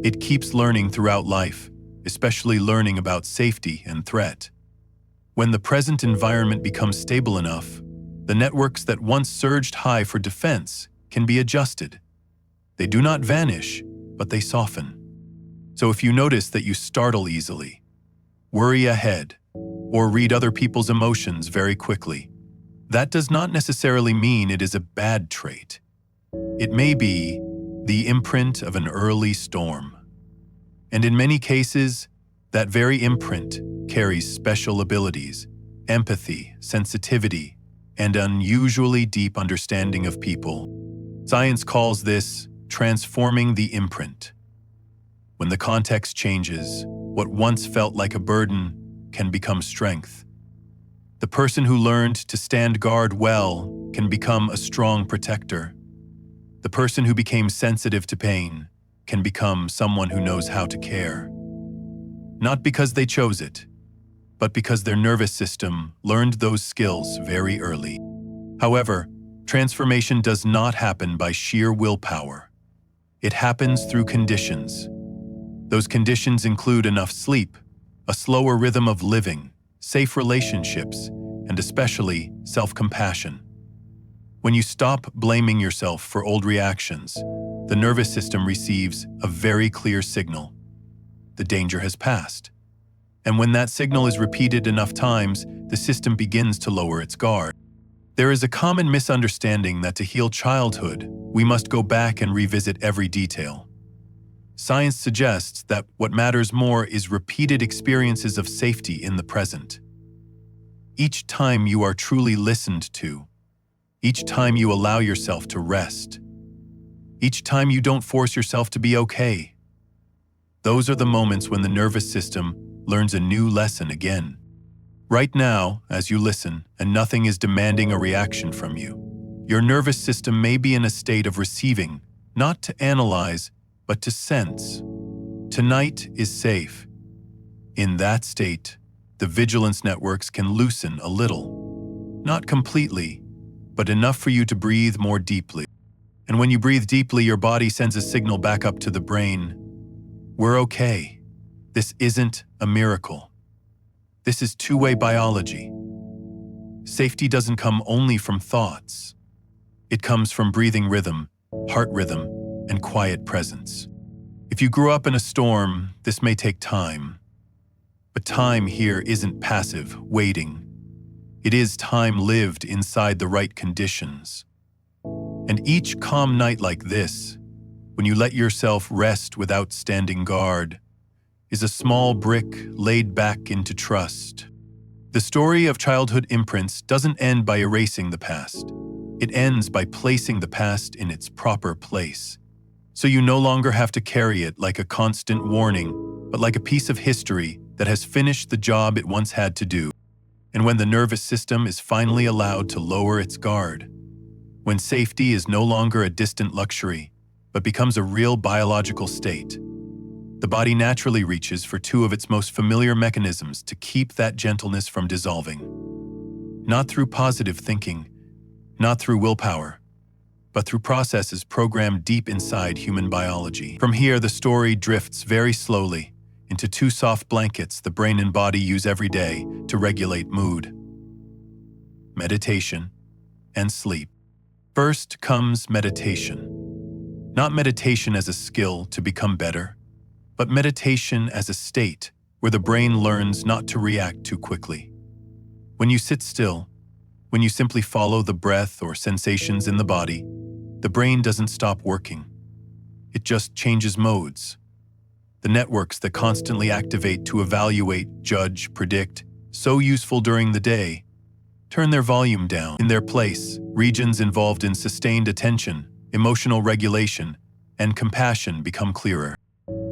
It keeps learning throughout life, especially learning about safety and threat. When the present environment becomes stable enough, the networks that once surged high for defense can be adjusted. They do not vanish, but they soften. So if you notice that you startle easily, worry ahead, or read other people's emotions very quickly, that does not necessarily mean it is a bad trait. It may be the imprint of an early storm. And in many cases, that very imprint carries special abilities, empathy, sensitivity, and unusually deep understanding of people. Science calls this transforming the imprint. When the context changes, what once felt like a burden can become strength. The person who learned to stand guard well can become a strong protector. The person who became sensitive to pain can become someone who knows how to care. Not because they chose it, but because their nervous system learned those skills very early. However, transformation does not happen by sheer willpower. It happens through conditions. Those conditions include enough sleep, a slower rhythm of living, safe relationships, and especially self-compassion. When you stop blaming yourself for old reactions, the nervous system receives a very clear signal. The danger has passed. And when that signal is repeated enough times, the system begins to lower its guard. There is a common misunderstanding that to heal childhood, we must go back and revisit every detail. Science suggests that what matters more is repeated experiences of safety in the present. Each time you are truly listened to, each time you allow yourself to rest, each time you don't force yourself to be okay, those are the moments when the nervous system learns a new lesson again. Right now, as you listen and nothing is demanding a reaction from you, your nervous system may be in a state of receiving, not to analyze, but to sense. Tonight is safe. In that state, the vigilance networks can loosen a little. Not completely, but enough for you to breathe more deeply. And when you breathe deeply, your body sends a signal back up to the brain. We're okay. This isn't a miracle. This is two-way biology. Safety doesn't come only from thoughts. It comes from breathing rhythm, heart rhythm, and quiet presence. If you grew up in a storm, this may take time. But time here isn't passive, waiting. It is time lived inside the right conditions. And each calm night like this, when you let yourself rest without standing guard, is a small brick laid back into trust. The story of childhood imprints doesn't end by erasing the past. It ends by placing the past in its proper place. So you no longer have to carry it like a constant warning, but like a piece of history that has finished the job it once had to do. And when the nervous system is finally allowed to lower its guard, when safety is no longer a distant luxury, but becomes a real biological state, the body naturally reaches for two of its most familiar mechanisms to keep that gentleness from dissolving. Not through positive thinking, not through willpower, but through processes programmed deep inside human biology. From here, the story drifts very slowly into two soft blankets the brain and body use every day to regulate mood: meditation and sleep. First comes meditation. Not meditation as a skill to become better, but meditation as a state where the brain learns not to react too quickly. When you sit still, when you simply follow the breath or sensations in the body, the brain doesn't stop working. It just changes modes. The networks that constantly activate to evaluate, judge, predict, so useful during the day, turn their volume down. In their place, regions involved in sustained attention, emotional regulation, and compassion become clearer.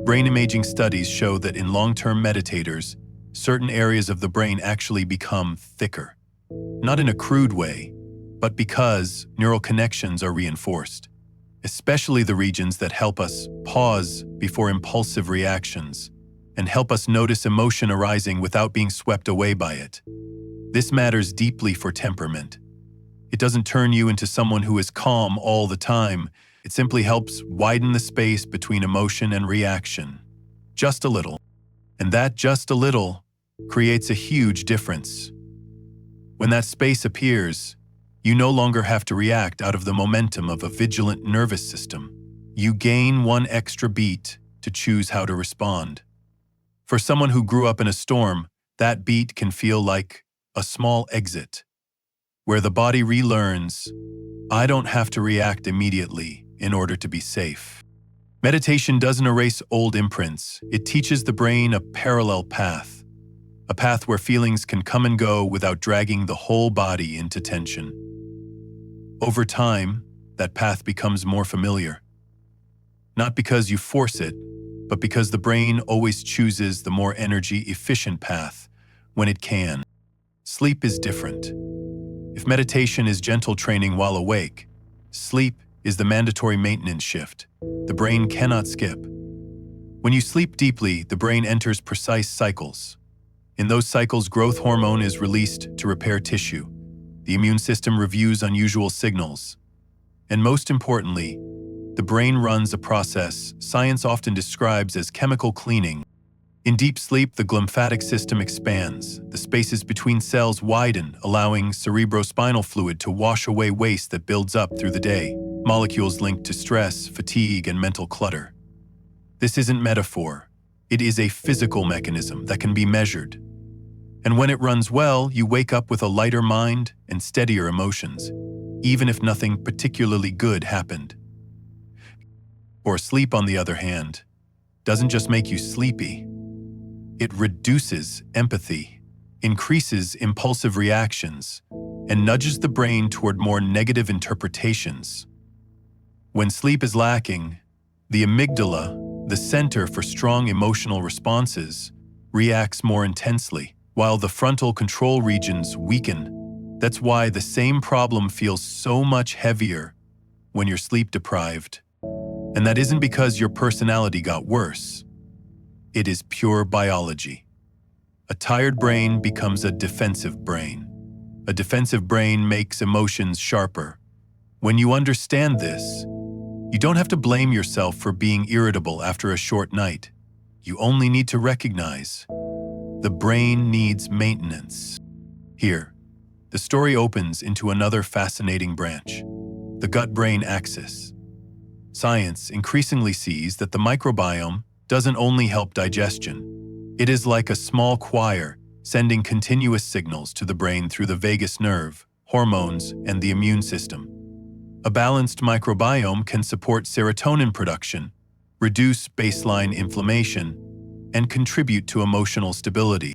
Brain imaging studies show that in long-term meditators, certain areas of the brain actually become thicker. Not in a crude way, but because neural connections are reinforced, especially the regions that help us pause before impulsive reactions and help us notice emotion arising without being swept away by it. This matters deeply for temperament. It doesn't turn you into someone who is calm all the time. It simply helps widen the space between emotion and reaction. Just a little. And that just a little creates a huge difference. When that space appears, you no longer have to react out of the momentum of a vigilant nervous system. You gain one extra beat to choose how to respond. For someone who grew up in a storm, that beat can feel like a small exit, where the body relearns, I don't have to react immediately in order to be safe. Meditation doesn't erase old imprints. It teaches the brain a parallel path, a path where feelings can come and go without dragging the whole body into tension. Over time, that path becomes more familiar. Not because you force it, but because the brain always chooses the more energy-efficient path when it can. Sleep is different. If meditation is gentle training while awake, sleep is the mandatory maintenance shift the brain cannot skip. When you sleep deeply, the brain enters precise cycles. In those cycles, growth hormone is released to repair tissue. The immune system reviews unusual signals. And most importantly, the brain runs a process science often describes as chemical cleaning. In deep sleep, the glymphatic system expands. The spaces between cells widen, allowing cerebrospinal fluid to wash away waste that builds up through the day, molecules linked to stress, fatigue, and mental clutter. This isn't metaphor. It is a physical mechanism that can be measured. And when it runs well, you wake up with a lighter mind and steadier emotions, even if nothing particularly good happened. Or sleep, on the other hand, doesn't just make you sleepy. It reduces empathy, increases impulsive reactions, and nudges the brain toward more negative interpretations. When sleep is lacking, the amygdala, the center for strong emotional responses, reacts more intensely, while the frontal control regions weaken. That's why the same problem feels so much heavier when you're sleep deprived. And that isn't because your personality got worse. It is pure biology. A tired brain becomes a defensive brain. A defensive brain makes emotions sharper. When you understand this, you don't have to blame yourself for being irritable after a short night. You only need to recognize the brain needs maintenance. Here, the story opens into another fascinating branch, the gut-brain axis. Science increasingly sees that the microbiome doesn't only help digestion. It is like a small choir sending continuous signals to the brain through the vagus nerve, hormones, and the immune system. A balanced microbiome can support serotonin production, reduce baseline inflammation, and contribute to emotional stability.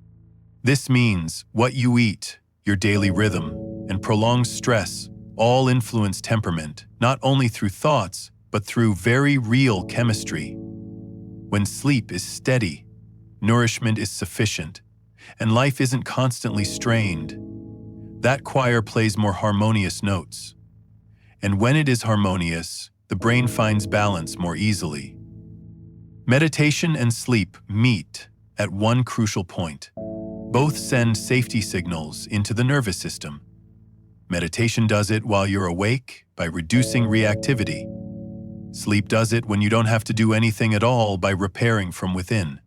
This means what you eat, your daily rhythm, and prolonged stress all influence temperament, not only through thoughts, but through very real chemistry. When sleep is steady, nourishment is sufficient, and life isn't constantly strained, that choir plays more harmonious notes. And when it is harmonious, the brain finds balance more easily. Meditation and sleep meet at one crucial point. Both send safety signals into the nervous system. Meditation does it while you're awake by reducing reactivity. Sleep does it when you don't have to do anything at all by repairing from within.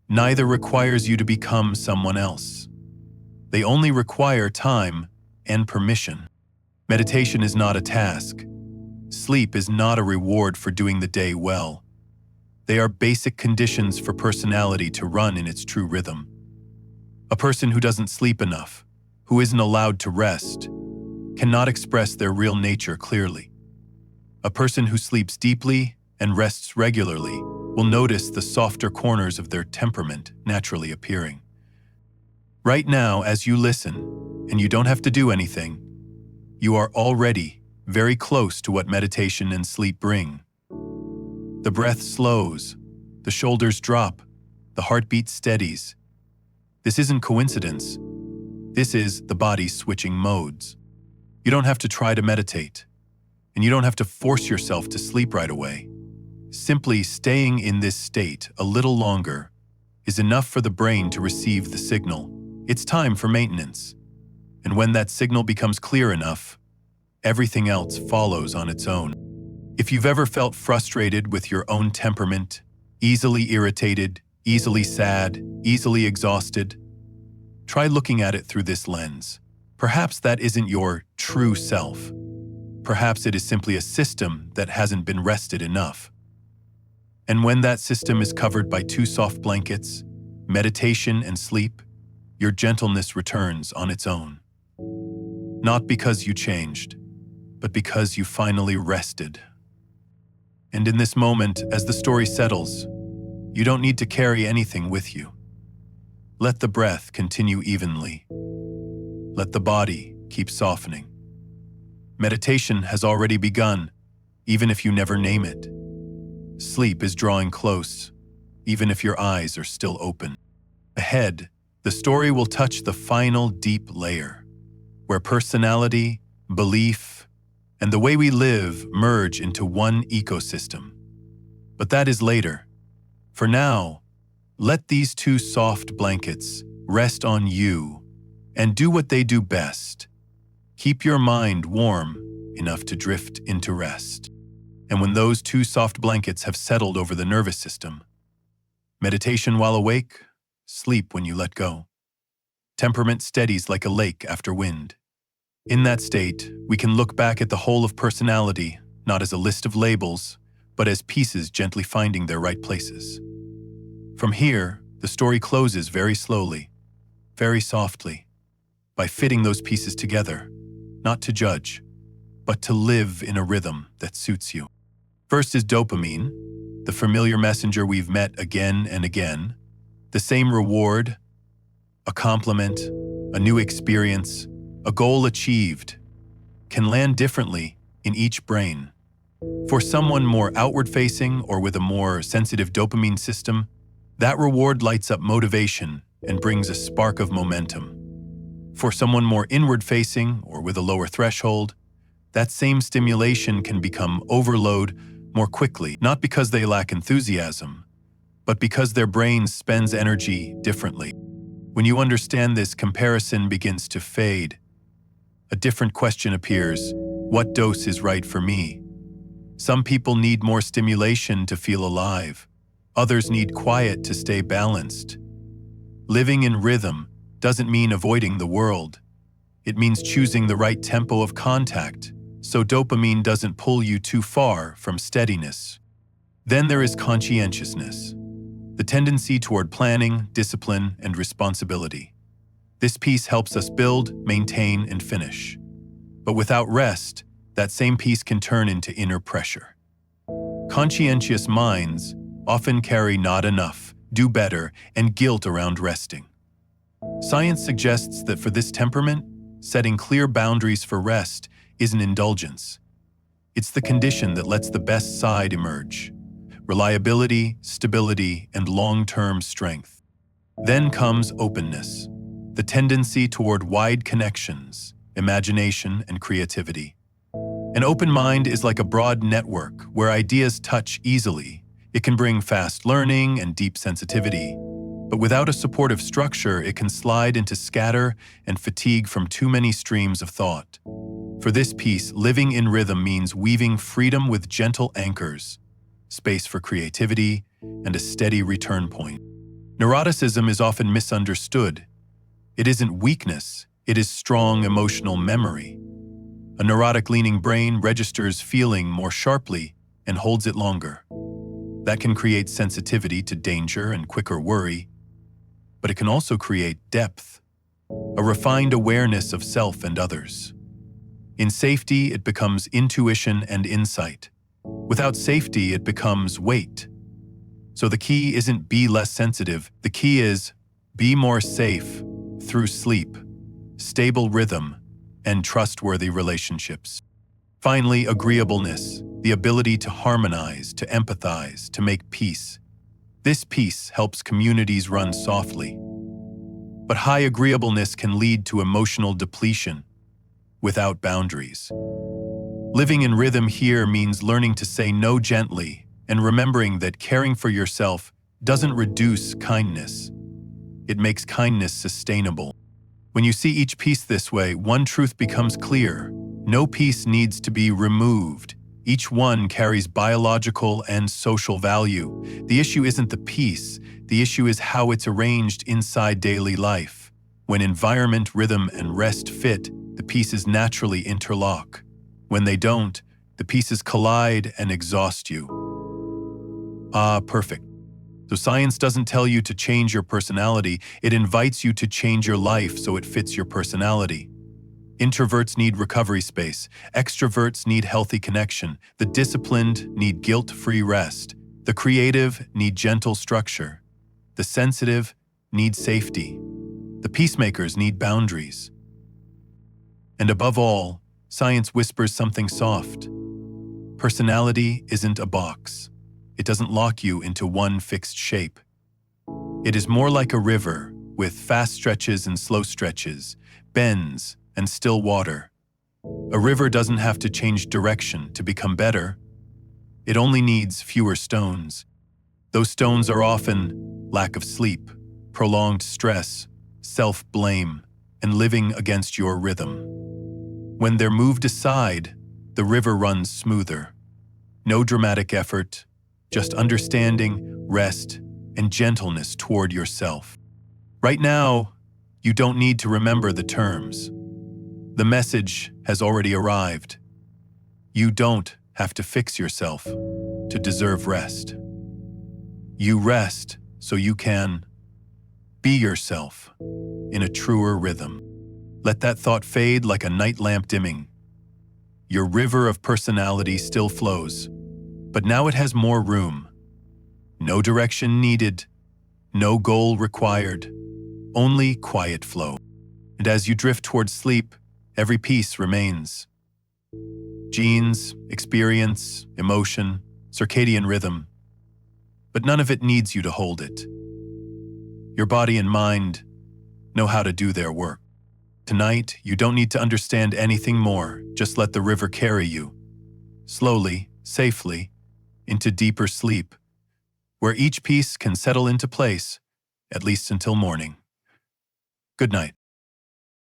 Neither requires you to become someone else. They only require time and permission. Meditation is not a task. Sleep is not a reward for doing the day well. They are basic conditions for personality to run in its true rhythm. A person who doesn't sleep enough, who isn't allowed to rest, cannot express their real nature clearly. A person who sleeps deeply and rests regularly will notice the softer corners of their temperament naturally appearing. Right now, as you listen, and you don't have to do anything, you are already very close to what meditation and sleep bring. The breath slows, the shoulders drop, the heartbeat steadies. This isn't coincidence. This is the body switching modes. You don't have to try to meditate, and you don't have to force yourself to sleep right away. Simply staying in this state a little longer is enough for the brain to receive the signal. It's time for maintenance. And when that signal becomes clear enough, everything else follows on its own. If you've ever felt frustrated with your own temperament, easily irritated, easily sad, easily exhausted, try looking at it through this lens. Perhaps that isn't your true self. Perhaps it is simply a system that hasn't been rested enough. And when that system is covered by two soft blankets, meditation and sleep, your gentleness returns on its own. Not because you changed, but because you finally rested. And in this moment, as the story settles, you don't need to carry anything with you. Let the breath continue evenly. Let the body keep softening. Meditation has already begun, even if you never name it. Sleep is drawing close, even if your eyes are still open. Ahead, the story will touch the final deep layer, where personality, belief, and the way we live merge into one ecosystem. But that is later. For now, let these two soft blankets rest on you and do what they do best. Keep your mind warm enough to drift into rest. And when those two soft blankets have settled over the nervous system, meditation while awake, sleep when you let go. Temperament steadies like a lake after wind. In that state, we can look back at the whole of personality, not as a list of labels, but as pieces gently finding their right places. From here, the story closes very slowly, very softly, by fitting those pieces together, not to judge, but to live in a rhythm that suits you. First is dopamine, the familiar messenger we've met again and again. The same reward, a compliment, a new experience, a goal achieved, can land differently in each brain. For someone more outward-facing or with a more sensitive dopamine system, that reward lights up motivation and brings a spark of momentum. For someone more inward-facing or with a lower threshold, that same stimulation can become overload more quickly, not because they lack enthusiasm, but because their brain spends energy differently. When you understand this, comparison begins to fade. A different question appears: what dose is right for me? Some people need more stimulation to feel alive. Others need quiet to stay balanced. Living in rhythm doesn't mean avoiding the world. It means choosing the right tempo of contact, so dopamine doesn't pull you too far from steadiness. Then there is conscientiousness, the tendency toward planning, discipline, and responsibility. This piece helps us build, maintain, and finish. But without rest, that same piece can turn into inner pressure. Conscientious minds often carry not enough, do better, and guilt around resting. Science suggests that for this temperament, setting clear boundaries for rest is an indulgence. It's the condition that lets the best side emerge: reliability, stability, and long-term strength. Then comes openness, the tendency toward wide connections, imagination, and creativity. An open mind is like a broad network where ideas touch easily. It can bring fast learning and deep sensitivity, but without a supportive structure, it can slide into scatter and fatigue from too many streams of thought. For this piece, living in rhythm means weaving freedom with gentle anchors, space for creativity, and a steady return point. Neuroticism is often misunderstood. It isn't weakness, it is strong emotional memory. A neurotic-leaning brain registers feeling more sharply and holds it longer. That can create sensitivity to danger and quicker worry, but it can also create depth, a refined awareness of self and others. In safety, it becomes intuition and insight. Without safety, it becomes weight. So the key isn't be less sensitive, the key is be more safe through sleep, stable rhythm, and trustworthy relationships. Finally, agreeableness, the ability to harmonize, to empathize, to make peace. This peace helps communities run softly. But high agreeableness can lead to emotional depletion without boundaries. Living in rhythm here means learning to say no gently and remembering that caring for yourself doesn't reduce kindness. It makes kindness sustainable. When you see each piece this way, one truth becomes clear: no piece needs to be removed. Each one carries biological and social value. The issue isn't the piece, the issue is how it's arranged inside daily life. When environment, rhythm, and rest fit, the pieces naturally interlock. When they don't, the pieces collide and exhaust you. Perfect. So science doesn't tell you to change your personality, it invites you to change your life so it fits your personality. Introverts need recovery space, extroverts need healthy connection, the disciplined need guilt-free rest, the creative need gentle structure, the sensitive need safety, the peacemakers need boundaries. And above all, science whispers something soft. Personality isn't a box. It doesn't lock you into one fixed shape. It is more like a river, with fast stretches and slow stretches, bends and still water. A river doesn't have to change direction to become better. It only needs fewer stones. Those stones are often lack of sleep, prolonged stress, self-blame, and living against your rhythm. When they're moved aside, the river runs smoother. No dramatic effort, just understanding, rest, and gentleness toward yourself. Right now, you don't need to remember the terms. The message has already arrived. You don't have to fix yourself to deserve rest. You rest so you can be yourself in a truer rhythm. Let that thought fade like a night lamp dimming. Your river of personality still flows, but now it has more room. No direction needed, no goal required, only quiet flow. And as you drift towards sleep, every piece remains. Genes, experience, emotion, circadian rhythm. But none of it needs you to hold it. Your body and mind know how to do their work. Tonight, you don't need to understand anything more. Just let the river carry you, slowly, safely, into deeper sleep, where each piece can settle into place, at least until morning. Good night.